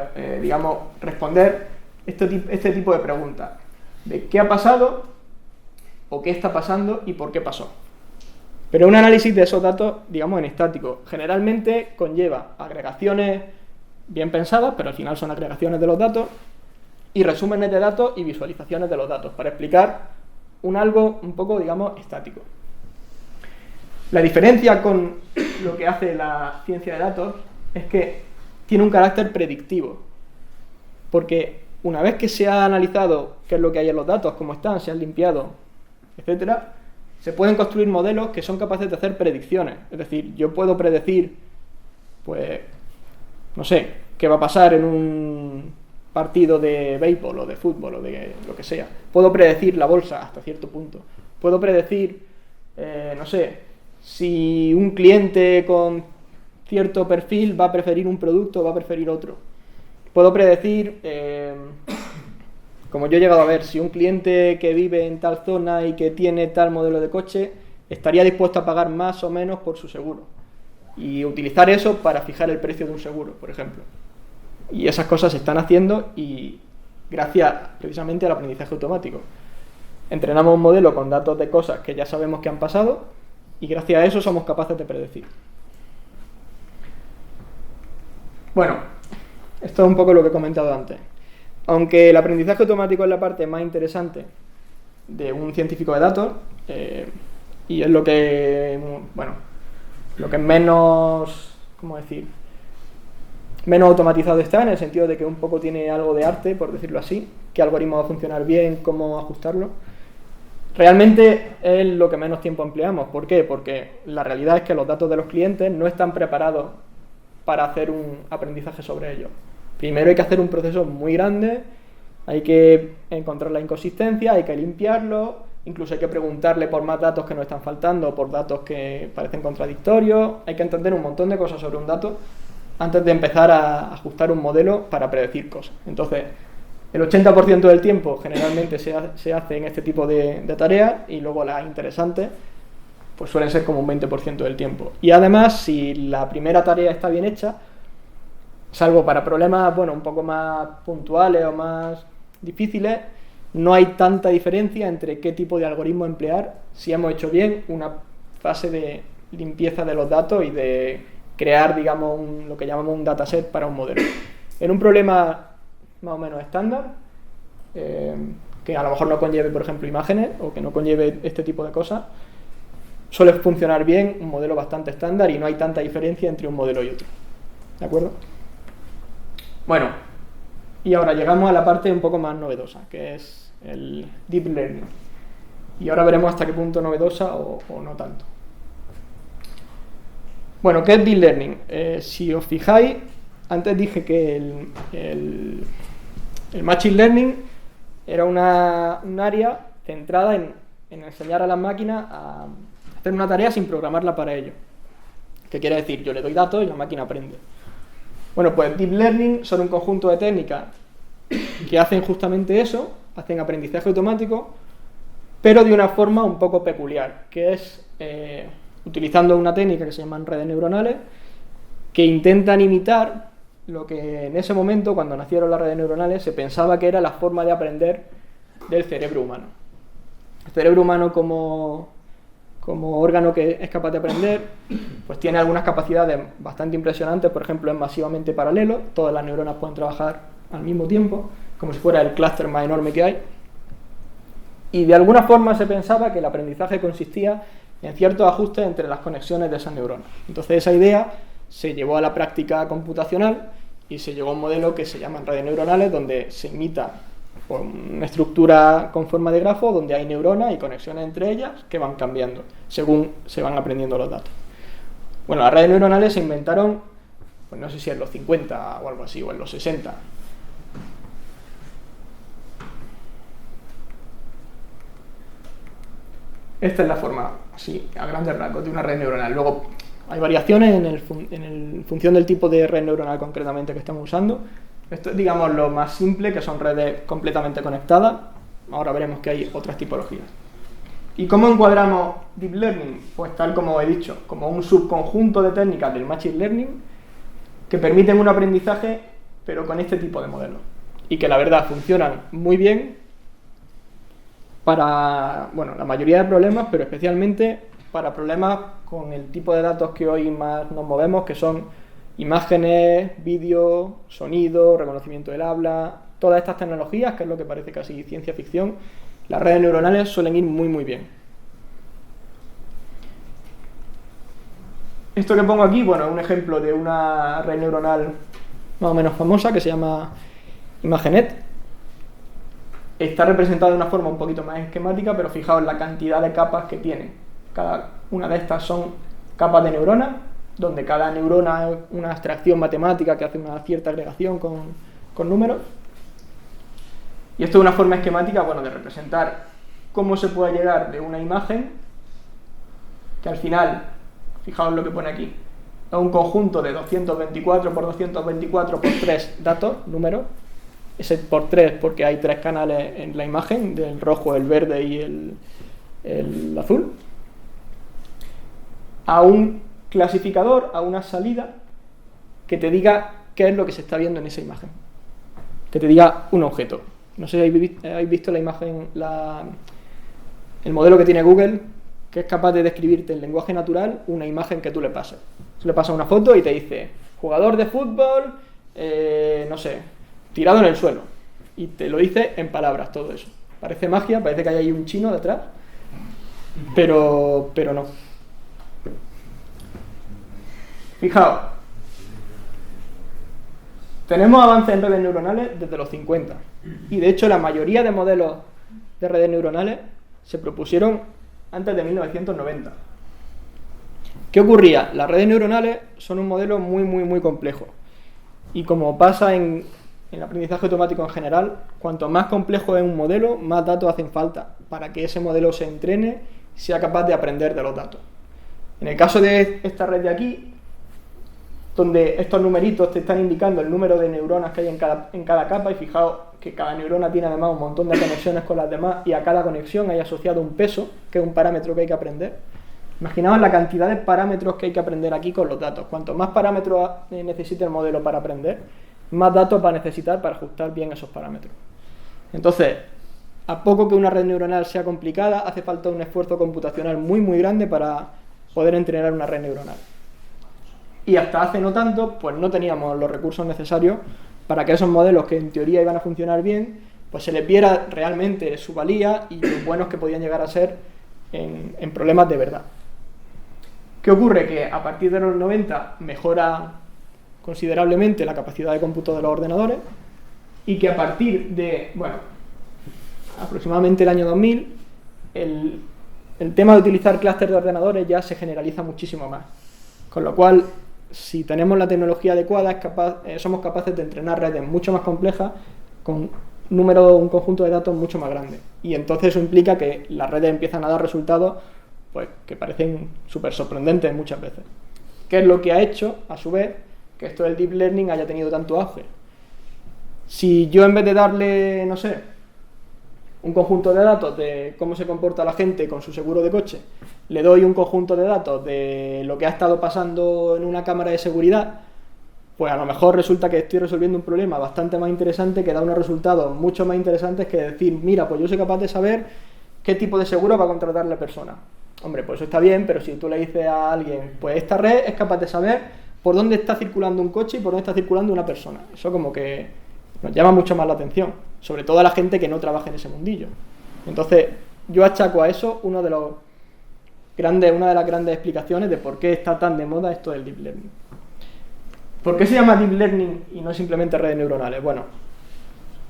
digamos, responder este tipo de preguntas, de qué ha pasado, o qué está pasando y por qué pasó. Pero un análisis de esos datos, digamos, en estático, generalmente conlleva agregaciones bien pensadas, pero al final son agregaciones de los datos, y resúmenes de datos y visualizaciones de los datos, para explicar algo un poco, digamos, estático. La diferencia con lo que hace la ciencia de datos es que tiene un carácter predictivo, porque una vez que se ha analizado qué es lo que hay en los datos, cómo están, se han limpiado, etcétera, se pueden construir modelos que son capaces de hacer predicciones. Es decir, yo puedo predecir, pues, no sé, qué va a pasar en un partido de béisbol o de fútbol o de lo que sea. Puedo predecir la bolsa hasta cierto punto. Puedo predecir, no sé, si un cliente con cierto perfil va a preferir un producto o va a preferir otro. Puedo predecir, como yo he llegado a ver, si un cliente que vive en tal zona y que tiene tal modelo de coche estaría dispuesto a pagar más o menos por su seguro. Y utilizar eso para fijar el precio de un seguro, por ejemplo. Y esas cosas se están haciendo y gracias precisamente al aprendizaje automático. Entrenamos un modelo con datos de cosas que ya sabemos que han pasado y gracias a eso somos capaces de predecir. Bueno, esto es un poco lo que he comentado antes. Aunque el aprendizaje automático es la parte más interesante de un científico de datos, y es lo que, bueno, lo que menos, ¿cómo decir?, menos automatizado está, en el sentido de que un poco tiene algo de arte, por decirlo así, qué algoritmo va a funcionar bien, cómo ajustarlo. Realmente es lo que menos tiempo empleamos. ¿Por qué? Porque la realidad es que los datos de los clientes no están preparados para hacer un aprendizaje sobre ellos. Primero hay que hacer un proceso muy grande, hay que encontrar la inconsistencia, hay que limpiarlo, incluso hay que preguntarle por más datos que nos están faltando, por datos que parecen contradictorios, hay que entender un montón de cosas sobre un dato antes de empezar a ajustar un modelo para predecir cosas. Entonces, el 80% del tiempo generalmente se hace en este tipo de tareas y luego las interesantes pues suelen ser como un 20% del tiempo. Y además, si la primera tarea está bien hecha, salvo para problemas, bueno, un poco más puntuales o más difíciles, no hay tanta diferencia entre qué tipo de algoritmo emplear si hemos hecho bien una fase de limpieza de los datos y de crear, digamos, lo que llamamos un dataset para un modelo. En un problema más o menos estándar, que a lo mejor no conlleve, por ejemplo, imágenes o que no conlleve este tipo de cosas, suele funcionar bien un modelo bastante estándar y no hay tanta diferencia entre un modelo y otro. ¿De acuerdo? Bueno, y ahora llegamos a la parte un poco más novedosa, que es el Deep Learning. Y ahora veremos hasta qué punto novedosa o no tanto. Bueno, ¿qué es Deep Learning? Si os fijáis, antes dije que el Machine Learning era un área centrada en enseñar a las máquinas a hacer una tarea sin programarla para ello. ¿Qué quiere decir? Yo le doy datos y la máquina aprende. Bueno, pues Deep Learning son un conjunto de técnicas que hacen justamente eso, hacen aprendizaje automático, pero de una forma un poco peculiar, que es utilizando una técnica que se llaman redes neuronales, que intentan imitar lo que en ese momento, cuando nacieron las redes neuronales, se pensaba que era la forma de aprender del cerebro humano. El cerebro humano como órgano que es capaz de aprender, pues tiene algunas capacidades bastante impresionantes. Por ejemplo, es masivamente paralelo, todas las neuronas pueden trabajar al mismo tiempo, como si fuera el clúster más enorme que hay. Y de alguna forma se pensaba que el aprendizaje consistía en ciertos ajustes entre las conexiones de esas neuronas. Entonces esa idea se llevó a la práctica computacional y se llegó a un modelo que se llaman redes neuronales, donde se imita una estructura con forma de grafo, donde hay neuronas y conexiones entre ellas que van cambiando según se van aprendiendo los datos. Bueno, las redes neuronales se inventaron, pues no sé si en los 50 o algo así, o en los 60. Esta es la forma, así, a grandes rasgos, de una red neuronal. Luego hay variaciones en función del tipo de red neuronal concretamente que estamos usando. Esto es, digamos, lo más simple, que son redes completamente conectadas. Ahora veremos que hay otras tipologías. ¿Y cómo encuadramos Deep Learning? Pues tal como he dicho, como un subconjunto de técnicas del Machine Learning que permiten un aprendizaje, pero con este tipo de modelos. Y que la verdad funcionan muy bien para, bueno, la mayoría de problemas, pero especialmente para problemas con el tipo de datos que hoy más nos movemos, que son imágenes, vídeo, sonido, reconocimiento del habla, todas estas tecnologías, que es lo que parece casi ciencia ficción. Las redes neuronales suelen ir muy muy bien. Esto que pongo aquí, bueno, es un ejemplo de una red neuronal más o menos famosa que se llama ImageNet. Está representada de una forma un poquito más esquemática, pero fijaos la cantidad de capas que tiene. Cada una de estas son capas de neuronas, donde cada neurona es una abstracción matemática que hace una cierta agregación con números. Y esto es una forma esquemática, bueno, de representar cómo se puede llegar de una imagen, que al final, fijaos lo que pone aquí, es un conjunto de 224 por 224 por 3 datos, números. Ese por 3 porque hay 3 canales en la imagen, del rojo, el verde y el azul. A un clasificador, a una salida que te diga qué es lo que se está viendo en esa imagen. Que te diga un objeto. No sé si habéis visto la imagen, el modelo que tiene Google, que es capaz de describirte en lenguaje natural una imagen que tú le pases. Tú le pasas una foto y te dice, jugador de fútbol, no sé, tirado en el suelo. Y te lo dice en palabras todo eso. Parece magia, parece que hay ahí un chino detrás, pero no. Fijaos, tenemos avances en redes neuronales desde los 50. Y de hecho la mayoría de modelos de redes neuronales se propusieron antes de 1990. ¿Qué ocurría? Las redes neuronales son un modelo muy, muy, muy complejo. Y como pasa en el aprendizaje automático en general, cuanto más complejo es un modelo, más datos hacen falta para que ese modelo se entrene y sea capaz de aprender de los datos. En el caso de esta red de aquí, donde estos numeritos te están indicando el número de neuronas que hay en cada capa, y fijaos que cada neurona tiene además un montón de conexiones con las demás y a cada conexión hay asociado un peso, que es un parámetro que hay que aprender. Imaginaos la cantidad de parámetros que hay que aprender aquí con los datos. Cuanto más parámetros necesite el modelo para aprender, más datos va a necesitar para ajustar bien esos parámetros. Entonces, a poco que una red neuronal sea complicada, hace falta un esfuerzo computacional muy muy grande para poder entrenar una red neuronal. Y hasta hace no tanto, pues no teníamos los recursos necesarios para que esos modelos que en teoría iban a funcionar bien, pues se les viera realmente su valía y lo buenos que podían llegar a ser en problemas de verdad. ¿Qué ocurre? Que a partir de los 90 mejora considerablemente la capacidad de cómputo de los ordenadores y que a partir de, bueno, aproximadamente el año 2000, el tema de utilizar clústeres de ordenadores ya se generaliza muchísimo más. Con lo cual, si tenemos la tecnología adecuada, somos capaces de entrenar redes mucho más complejas con un conjunto de datos mucho más grande. Y entonces eso implica que las redes empiezan a dar resultados pues, que parecen súper sorprendentes muchas veces. ¿Qué es lo que ha hecho, a su vez, que esto del Deep Learning haya tenido tanto auge? Si yo en vez de darle, no sé, un conjunto de datos de cómo se comporta la gente con su seguro de coche, le doy un conjunto de datos de lo que ha estado pasando en una cámara de seguridad, pues a lo mejor resulta que estoy resolviendo un problema bastante más interesante que da unos resultados mucho más interesantes que decir, mira, pues yo soy capaz de saber qué tipo de seguro va a contratar la persona. Hombre, pues eso está bien, pero si tú le dices a alguien, pues esta red es capaz de saber por dónde está circulando un coche y por dónde está circulando una persona. Eso como que nos llama mucho más la atención, sobre todo a la gente que no trabaja en ese mundillo. Entonces, yo achaco a eso una de las grandes explicaciones de por qué está tan de moda esto del Deep Learning. ¿Por qué se llama Deep Learning y no simplemente redes neuronales? Bueno,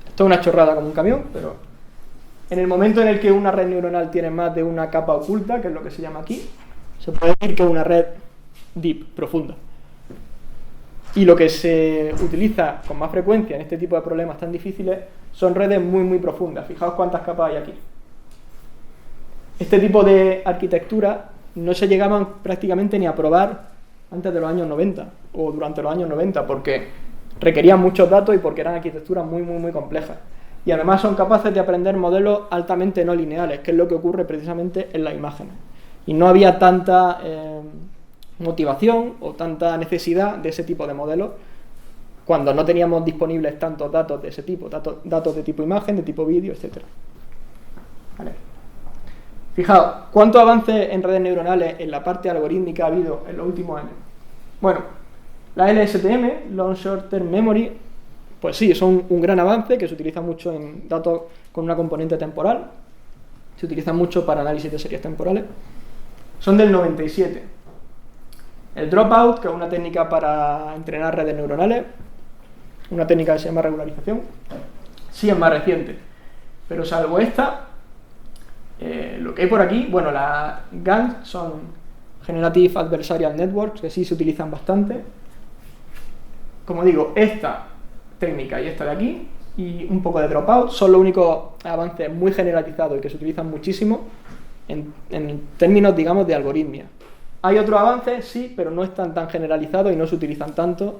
esto es una chorrada como un camión, pero en el momento en el que una red neuronal tiene más de una capa oculta, que es lo que se llama aquí, se puede decir que es una red deep, profunda. Y lo que se utiliza con más frecuencia en este tipo de problemas tan difíciles son redes muy, muy profundas. Fijaos cuántas capas hay aquí. Este tipo de arquitectura no se llegaban prácticamente ni a probar antes de los años 90 o durante los años 90 porque requerían muchos datos y porque eran arquitecturas muy, muy, muy complejas. Y además son capaces de aprender modelos altamente no lineales, que es lo que ocurre precisamente en las imágenes. Y no había tanta motivación o tanta necesidad de ese tipo de modelos cuando no teníamos disponibles tantos datos de ese tipo, datos de tipo imagen, de tipo vídeo, etc. Vale. Fijaos, ¿cuántos avances en redes neuronales en la parte algorítmica ha habido en los últimos años? Bueno, la LSTM, Long Short Term Memory, pues sí, son un gran avance que se utiliza mucho en datos con una componente temporal, se utiliza mucho para análisis de series temporales, son del 97. El Dropout, que es una técnica para entrenar redes neuronales, una técnica que se llama regularización, sí es más reciente, pero salvo esta, lo que hay por aquí, bueno, las GANs son Generative Adversarial Networks, que sí se utilizan bastante. Como digo, esta técnica y esta de aquí, y un poco de Dropout, son los únicos avances muy generalizados y que se utilizan muchísimo en términos, digamos, de algoritmia. Hay otros avances, sí, pero no están tan generalizados y no se utilizan tanto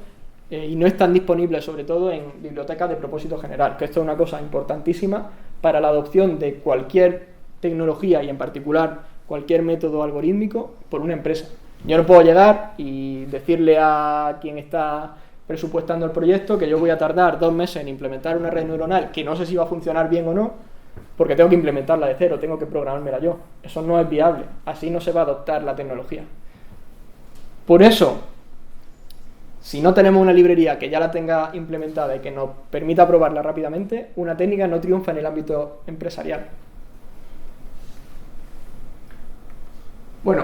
y no están disponibles, sobre todo en bibliotecas de propósito general, que esto es una cosa importantísima para la adopción de cualquier tecnología y en particular cualquier método algorítmico por una empresa. Yo no puedo llegar y decirle a quien está presupuestando el proyecto que yo voy a tardar 2 meses en implementar una red neuronal que no sé si va a funcionar bien o no, porque tengo que implementarla de cero, tengo que programármela yo. Eso no es viable, así no se va a adoptar la tecnología. Por eso, si no tenemos una librería que ya la tenga implementada y que nos permita probarla rápidamente, una técnica no triunfa en el ámbito empresarial. Bueno,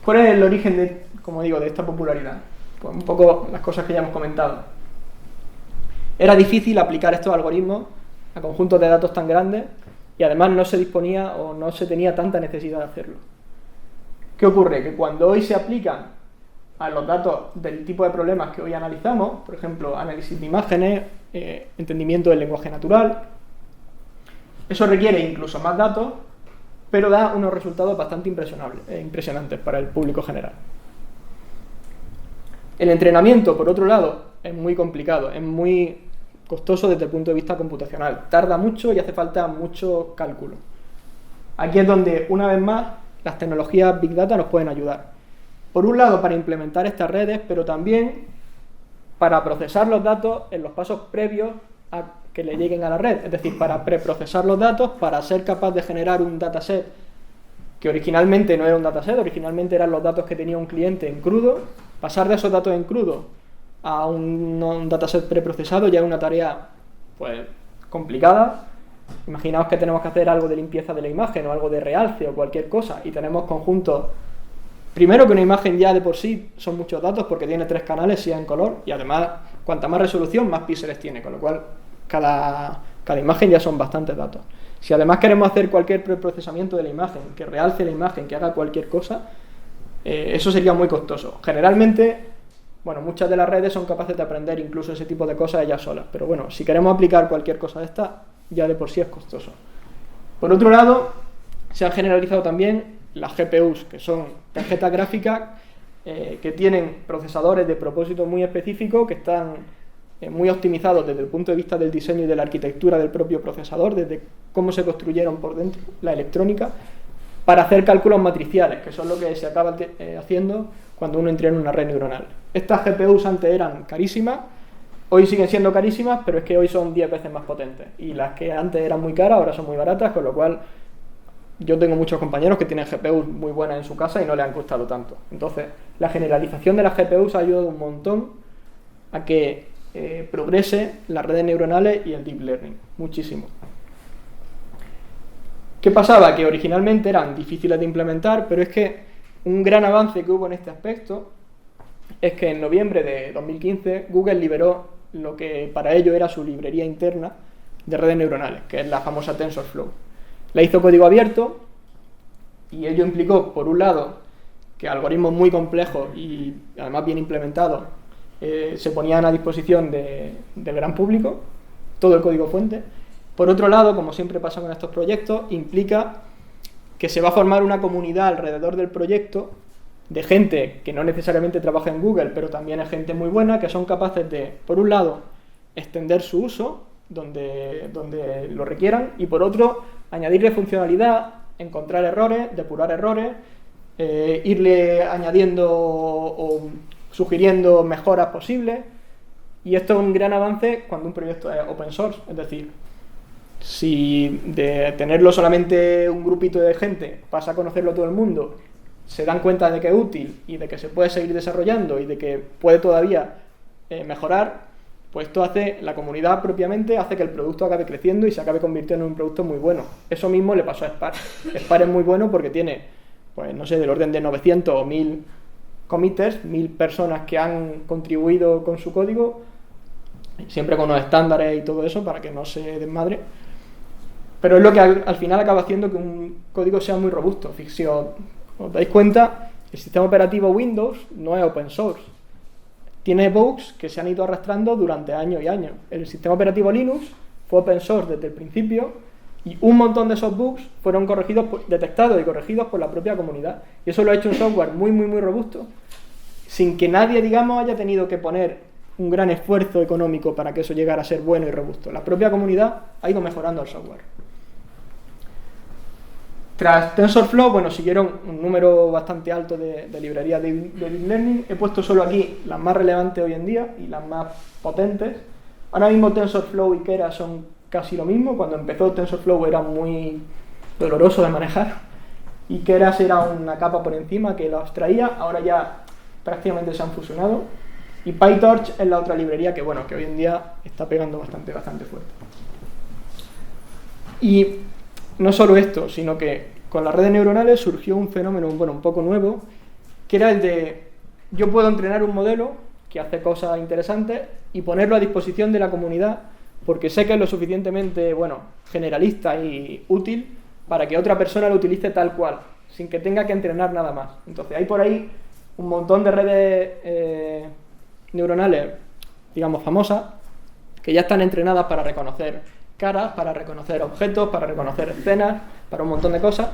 ¿cuál es el origen de, como digo, de esta popularidad? Pues un poco las cosas que ya hemos comentado. Era difícil aplicar estos algoritmos a conjuntos de datos tan grandes y además no se disponía o no se tenía tanta necesidad de hacerlo. ¿Qué ocurre? Que cuando hoy se aplican a los datos del tipo de problemas que hoy analizamos, por ejemplo, análisis de imágenes, entendimiento del lenguaje natural, eso requiere incluso más datos, pero da unos resultados bastante impresionantes para el público general. El entrenamiento, por otro lado, es muy complicado, es muy costoso desde el punto de vista computacional. Tarda mucho y hace falta mucho cálculo. Aquí es donde, una vez más, las tecnologías Big Data nos pueden ayudar. Por un lado, para implementar estas redes, pero también para procesar los datos en los pasos previos a que le lleguen a la red. Es decir, para preprocesar los datos, para ser capaz de generar un dataset que originalmente no era un dataset, originalmente eran los datos que tenía un cliente en crudo. Pasar de esos datos en crudo a un dataset preprocesado ya es una tarea pues complicada. Imaginaos que tenemos que hacer algo de limpieza de la imagen o algo de realce o cualquier cosa y tenemos conjuntos. Primero que una imagen ya de por sí son muchos datos porque tiene 3 canales si es en color y además cuanta más resolución más píxeles tiene, con lo cual cada imagen ya son bastantes datos. Si además queremos hacer cualquier preprocesamiento de la imagen, que realce la imagen, que haga cualquier cosa, eso sería muy costoso. Generalmente, bueno, muchas de las redes son capaces de aprender incluso ese tipo de cosas ellas solas, pero bueno, si queremos aplicar cualquier cosa de esta, ya de por sí es costoso. Por otro lado, se han generalizado también las GPUs, que son tarjetas gráficas que tienen procesadores de propósito muy específico, que están muy optimizados desde el punto de vista del diseño y de la arquitectura del propio procesador, desde cómo se construyeron por dentro, la electrónica, para hacer cálculos matriciales, que son lo que se acaba haciendo cuando uno entrena una red neuronal. Estas GPUs antes eran carísimas, hoy siguen siendo carísimas, pero es que hoy son 10 veces más potentes. Y las que antes eran muy caras, ahora son muy baratas, con lo cual yo tengo muchos compañeros que tienen GPUs muy buenas en su casa y no les han costado tanto. Entonces, la generalización de las GPUs ha ayudado un montón a que progrese las redes neuronales y el deep learning, muchísimo. ¿Qué pasaba? Que originalmente eran difíciles de implementar, pero es que un gran avance que hubo en este aspecto es que en noviembre de 2015 Google liberó lo que para ello era su librería interna de redes neuronales, que es la famosa TensorFlow. La hizo código abierto y ello implicó, por un lado, que algoritmos muy complejos y además bien implementados se ponían a disposición del gran público, todo el código fuente. Por otro lado, como siempre pasa con estos proyectos, implica que se va a formar una comunidad alrededor del proyecto de gente que no necesariamente trabaja en Google, pero también es gente muy buena, que son capaces de, por un lado, extender su uso donde lo requieran, y por otro, añadirle funcionalidad, encontrar errores, depurar errores, irle añadiendo o sugiriendo mejoras posibles. Y esto es un gran avance cuando un proyecto es open source, es decir, si de tenerlo solamente un grupito de gente pasa a conocerlo todo el mundo, se dan cuenta de que es útil y de que se puede seguir desarrollando y de que puede todavía mejorar, pues esto hace, la comunidad propiamente hace que el producto acabe creciendo y se acabe convirtiendo en un producto muy bueno. Eso mismo le pasó a Spark. Spark es muy bueno porque tiene, pues no sé, del orden de 900 o 1000 committers, 1000 personas que han contribuido con su código, siempre con unos estándares y todo eso para que no se desmadre. Pero es lo que al final acaba haciendo que un código sea muy robusto. Si os dais cuenta, el sistema operativo Windows no es open source. Tiene bugs que se han ido arrastrando durante años y años. El sistema operativo Linux fue open source desde el principio y un montón de esos bugs fueron detectados y corregidos por la propia comunidad. Y eso lo ha hecho un software muy, muy, muy robusto, sin que nadie, digamos, haya tenido que poner un gran esfuerzo económico para que eso llegara a ser bueno y robusto. La propia comunidad ha ido mejorando el software. Tras TensorFlow, bueno, siguieron un número bastante alto de librerías de Deep Learning. He puesto solo aquí las más relevantes hoy en día y las más potentes. Ahora mismo TensorFlow y Keras son casi lo mismo. Cuando empezó TensorFlow era muy doloroso de manejar y Keras era una capa por encima que lo abstraía. Ahora ya prácticamente se han fusionado. Y PyTorch es la otra librería que, bueno, que hoy en día está pegando bastante fuerte. Y no solo esto, sino que con las redes neuronales surgió un fenómeno, bueno, un poco nuevo, que era el de, yo puedo entrenar un modelo que hace cosas interesantes y ponerlo a disposición de la comunidad porque sé que es lo suficientemente, bueno, generalista y útil para que otra persona lo utilice tal cual, sin que tenga que entrenar nada más. Entonces hay por ahí un montón de redes neuronales, digamos, famosas, que ya están entrenadas para reconocer caras, para reconocer objetos, para reconocer escenas, para un montón de cosas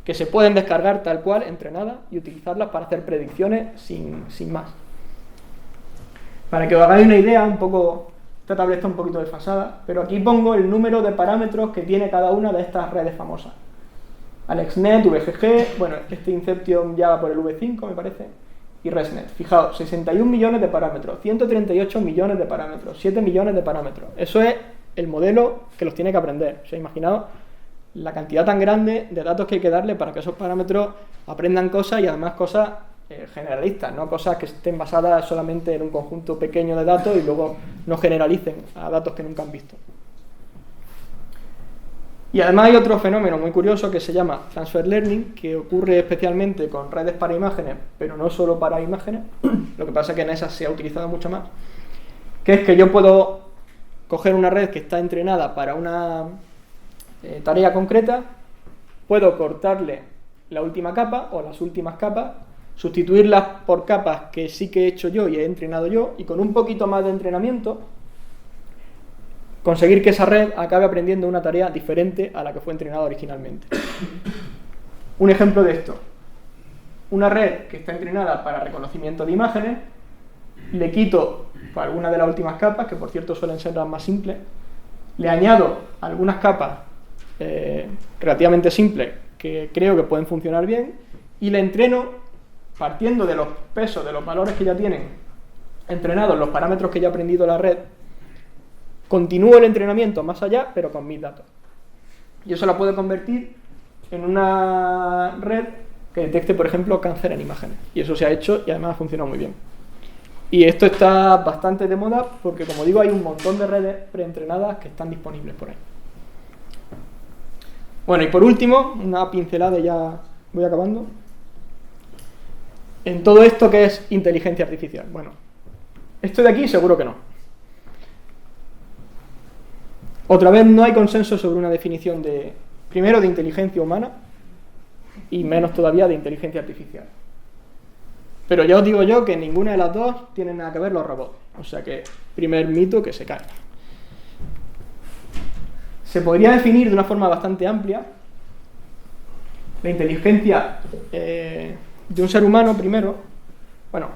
que se pueden descargar tal cual, entrenadas, y utilizarlas para hacer predicciones sin más. Para que os hagáis una idea, un poco, esta tabla está un poquito desfasada, pero aquí pongo el número de parámetros que tiene cada una de estas redes famosas. AlexNet, VGG, bueno, este Inception ya va por el V5, me parece, y ResNet. Fijaos, 61 millones de parámetros, 138 millones de parámetros, 7 millones de parámetros. Eso es el modelo que los tiene que aprender. O sea, imaginaos la cantidad tan grande de datos que hay que darle para que esos parámetros aprendan cosas y además cosas generalistas, no cosas que estén basadas solamente en un conjunto pequeño de datos y luego no generalicen a datos que nunca han visto. Y además hay otro fenómeno muy curioso que se llama Transfer Learning, que ocurre especialmente con redes para imágenes, pero no solo para imágenes, lo que pasa es que en esas se ha utilizado mucho más, que es que yo puedo coger una red que está entrenada para una tarea concreta, puedo cortarle la última capa o las últimas capas, sustituirlas por capas que sí que he hecho yo y he entrenado yo, y con un poquito más de entrenamiento conseguir que esa red acabe aprendiendo una tarea diferente a la que fue entrenada originalmente. Un ejemplo de esto: una red que está entrenada para reconocimiento de imágenes, le quito alguna de las últimas capas, que por cierto suelen ser las más simples, le añado algunas capas relativamente simples que creo que pueden funcionar bien y le entreno partiendo de los pesos, de los valores que ya tienen entrenados, los parámetros que ya ha aprendido la red. Continúo el entrenamiento más allá, pero con mis datos. Y eso la puede convertir en una red que detecte, por ejemplo, cáncer en imágenes. Y eso se ha hecho y además ha funcionado muy bien. Y esto está bastante de moda porque, como digo, hay un montón de redes preentrenadas que están disponibles por ahí. Bueno, y por último, una pincelada y ya voy acabando. En todo esto, ¿qué es inteligencia artificial? Bueno, esto de aquí seguro que no. Otra vez no hay consenso sobre una definición primero de inteligencia humana y menos todavía de inteligencia artificial. Pero ya os digo yo que ninguna de las dos tienen nada que ver los robots. O sea que, primer mito que se cae. Se podría definir de una forma bastante amplia la inteligencia de un ser humano primero. Bueno,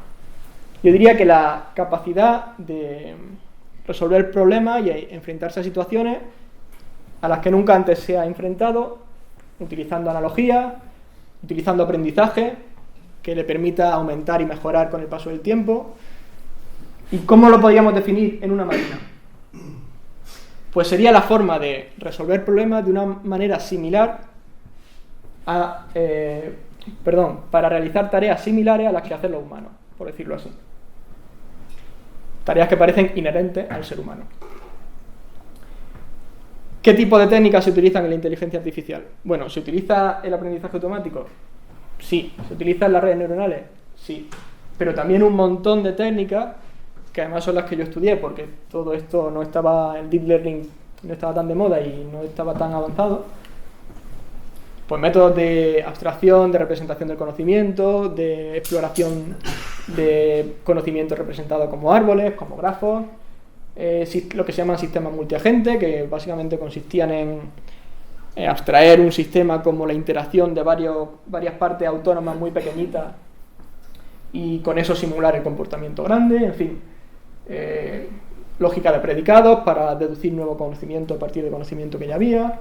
yo diría que la capacidad de resolver problemas y enfrentarse a situaciones a las que nunca antes se ha enfrentado, utilizando analogías, utilizando aprendizaje que le permita aumentar y mejorar con el paso del tiempo. ¿Y cómo lo podríamos definir en una máquina? Pues sería la forma de resolver problemas de una manera similar para realizar tareas similares a las que hacen los humanos, por decirlo así. Tareas que parecen inherentes al ser humano. ¿Qué tipo de técnicas se utilizan en la inteligencia artificial? Bueno, ¿se utiliza el aprendizaje automático? Sí. ¿Se utilizan las redes neuronales? Sí. Pero también un montón de técnicas, que además son las que yo estudié, porque todo esto no estaba, el deep learning no estaba tan de moda y no estaba tan avanzado. Pues métodos de abstracción, de representación del conocimiento, de exploración de conocimiento representado como árboles, como grafos, lo que se llaman sistemas multiagentes, que básicamente consistían en abstraer un sistema como la interacción de varias partes autónomas muy pequeñitas y con eso simular el comportamiento grande, en fin, lógica de predicados para deducir nuevo conocimiento a partir de conocimiento que ya había.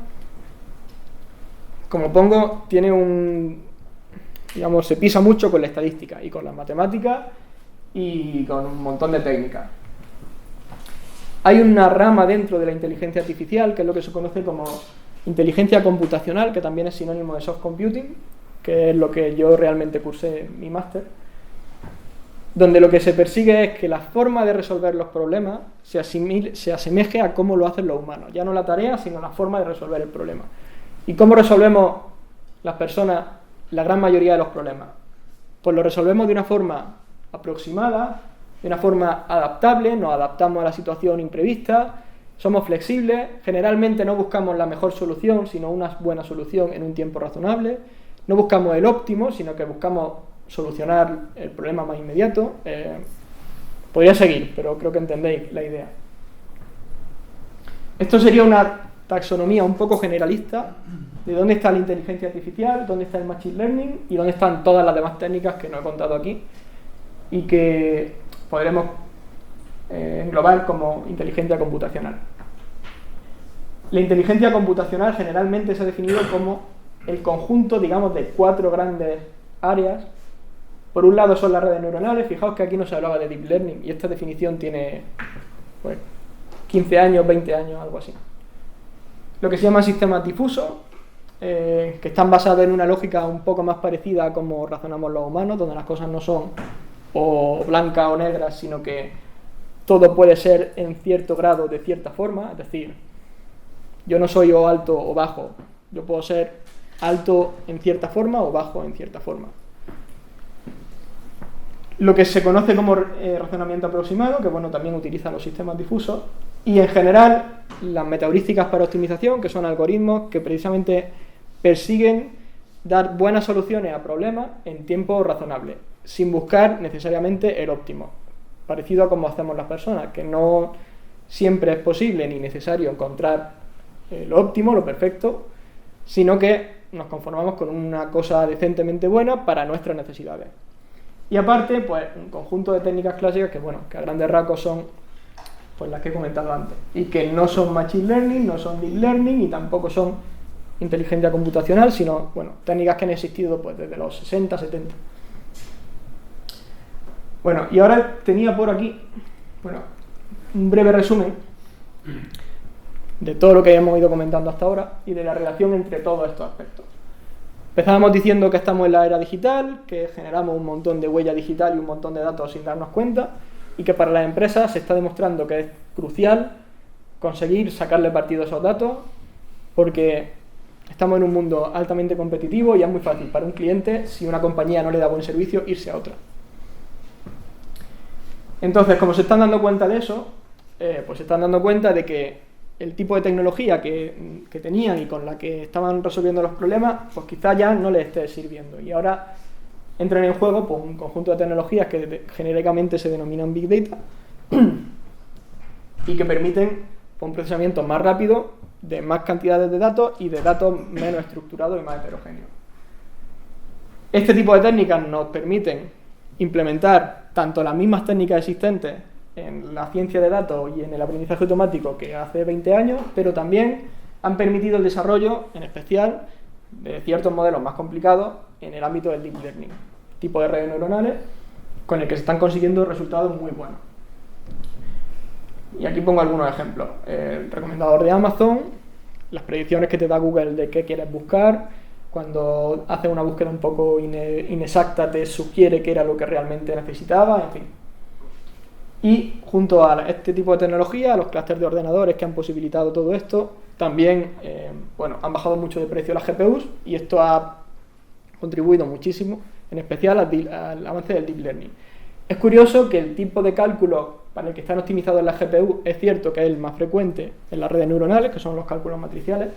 Como pongo, se pisa mucho con la estadística y con las matemáticas y con un montón de técnicas. Hay una rama dentro de la inteligencia artificial, que es lo que se conoce como inteligencia computacional, que también es sinónimo de soft computing, que es lo que yo realmente cursé mi máster, donde lo que se persigue es que la forma de resolver los problemas se asemeje a cómo lo hacen los humanos. Ya no la tarea, sino la forma de resolver el problema. ¿Y cómo resolvemos las personas la gran mayoría de los problemas? Pues lo resolvemos de una forma aproximada, de una forma adaptable, nos adaptamos a la situación imprevista, somos flexibles, generalmente no buscamos la mejor solución, sino una buena solución en un tiempo razonable, no buscamos el óptimo, sino que buscamos solucionar el problema más inmediato. Podría seguir, pero creo que entendéis la idea. Esto sería una taxonomía un poco generalista de dónde está la inteligencia artificial, dónde está el machine learning y dónde están todas las demás técnicas que no he contado aquí y que podremos englobar como inteligencia computacional. La inteligencia computacional generalmente se ha definido como el conjunto, digamos, de 4 grandes áreas. Por un lado son las redes neuronales. Fijaos que aquí no se hablaba de deep learning y esta definición tiene 15 años, 20 años, algo así. Lo que se llama sistemas difusos, que están basados en una lógica un poco más parecida a cómo razonamos los humanos, donde las cosas no son o blancas o negras, sino que todo puede ser en cierto grado de cierta forma. Es decir, yo no soy o alto o bajo, yo puedo ser alto en cierta forma o bajo en cierta forma. Lo que se conoce como razonamiento aproximado, que bueno, también utiliza los sistemas difusos, y en general las metaheurísticas para optimización, que son algoritmos que precisamente persiguen dar buenas soluciones a problemas en tiempo razonable, sin buscar necesariamente el óptimo, parecido a como hacemos las personas, que no siempre es posible ni necesario encontrar lo óptimo, lo perfecto, sino que nos conformamos con una cosa decentemente buena para nuestras necesidades. Y aparte, pues un conjunto de técnicas clásicas que, bueno, que a grandes rasgos son pues las que he comentado antes, y que no son machine learning, no son deep learning y tampoco son inteligencia computacional, sino, bueno, técnicas que han existido pues desde los 60, 70. Bueno, y ahora tenía por aquí, bueno, un breve resumen de todo lo que hemos ido comentando hasta ahora y de la relación entre todos estos aspectos. Empezábamos diciendo que estamos en la era digital, que generamos un montón de huella digital y un montón de datos sin darnos cuenta, y que para las empresas se está demostrando que es crucial conseguir sacarle partido a esos datos, porque estamos en un mundo altamente competitivo y es muy fácil para un cliente, si una compañía no le da buen servicio, irse a otra. Entonces, como se están dando cuenta de eso, pues se están dando cuenta de que el tipo de tecnología que tenían y con la que estaban resolviendo los problemas, pues quizá ya no les esté sirviendo. Y ahora entran en juego pues, un conjunto de tecnologías que genéricamente se denominan Big Data y que permiten pues, un procesamiento más rápido de más cantidades de datos y de datos menos estructurados y más heterogéneos. Este tipo de técnicas nos permiten implementar tanto las mismas técnicas existentes en la ciencia de datos y en el aprendizaje automático que hace 20 años, pero también han permitido el desarrollo, en especial, de ciertos modelos más complicados en el ámbito del Deep Learning, tipo de redes neuronales, con el que se están consiguiendo resultados muy buenos. Y aquí pongo algunos ejemplos. El recomendador de Amazon, las predicciones que te da Google de qué quieres buscar, cuando haces una búsqueda un poco inexacta te sugiere qué era lo que realmente necesitaba, en fin. Y junto a este tipo de tecnología, los clústeres de ordenadores que han posibilitado todo esto, también han bajado mucho de precio las GPUs y esto ha contribuido muchísimo, en especial al avance del Deep Learning. Es curioso que el tipo de cálculo para el que están optimizados en la GPU es cierto que es el más frecuente en las redes neuronales, que son los cálculos matriciales,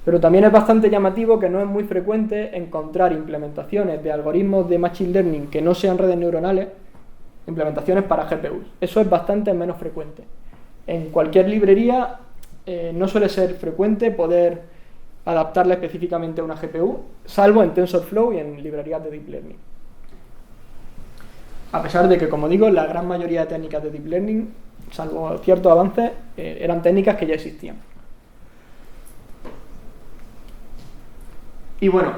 pero también es bastante llamativo que no es muy frecuente encontrar implementaciones de algoritmos de Machine Learning que no sean redes neuronales, implementaciones para GPUs. Eso es bastante menos frecuente. En cualquier librería no suele ser frecuente poder adaptarla específicamente a una GPU, salvo en TensorFlow y en librerías de Deep Learning. A pesar de que, como digo, la gran mayoría de técnicas de Deep Learning, salvo ciertos avances, eran técnicas que ya existían. Y bueno,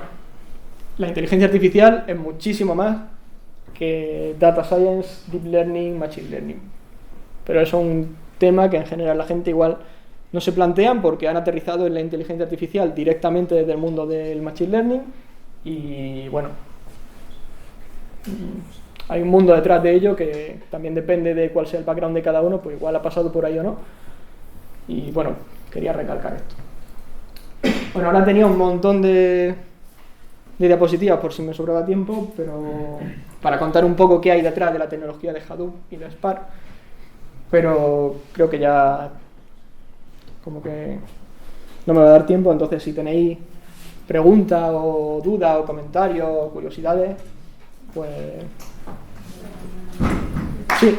la inteligencia artificial es muchísimo más que Data Science, Deep Learning, Machine Learning. Pero eso es un tema que en general la gente igual no se plantean porque han aterrizado en la inteligencia artificial directamente desde el mundo del Machine Learning y bueno, hay un mundo detrás de ello que también depende de cuál sea el background de cada uno, pues igual ha pasado por ahí o no. Y bueno, quería recalcar esto. Bueno, ahora tenía un montón de diapositivas por si me sobraba tiempo, pero para contar un poco qué hay detrás de la tecnología de Hadoop y de Spark, pero creo que ya como que no me va a dar tiempo, entonces si tenéis preguntas o dudas o comentarios o curiosidades, pues sí.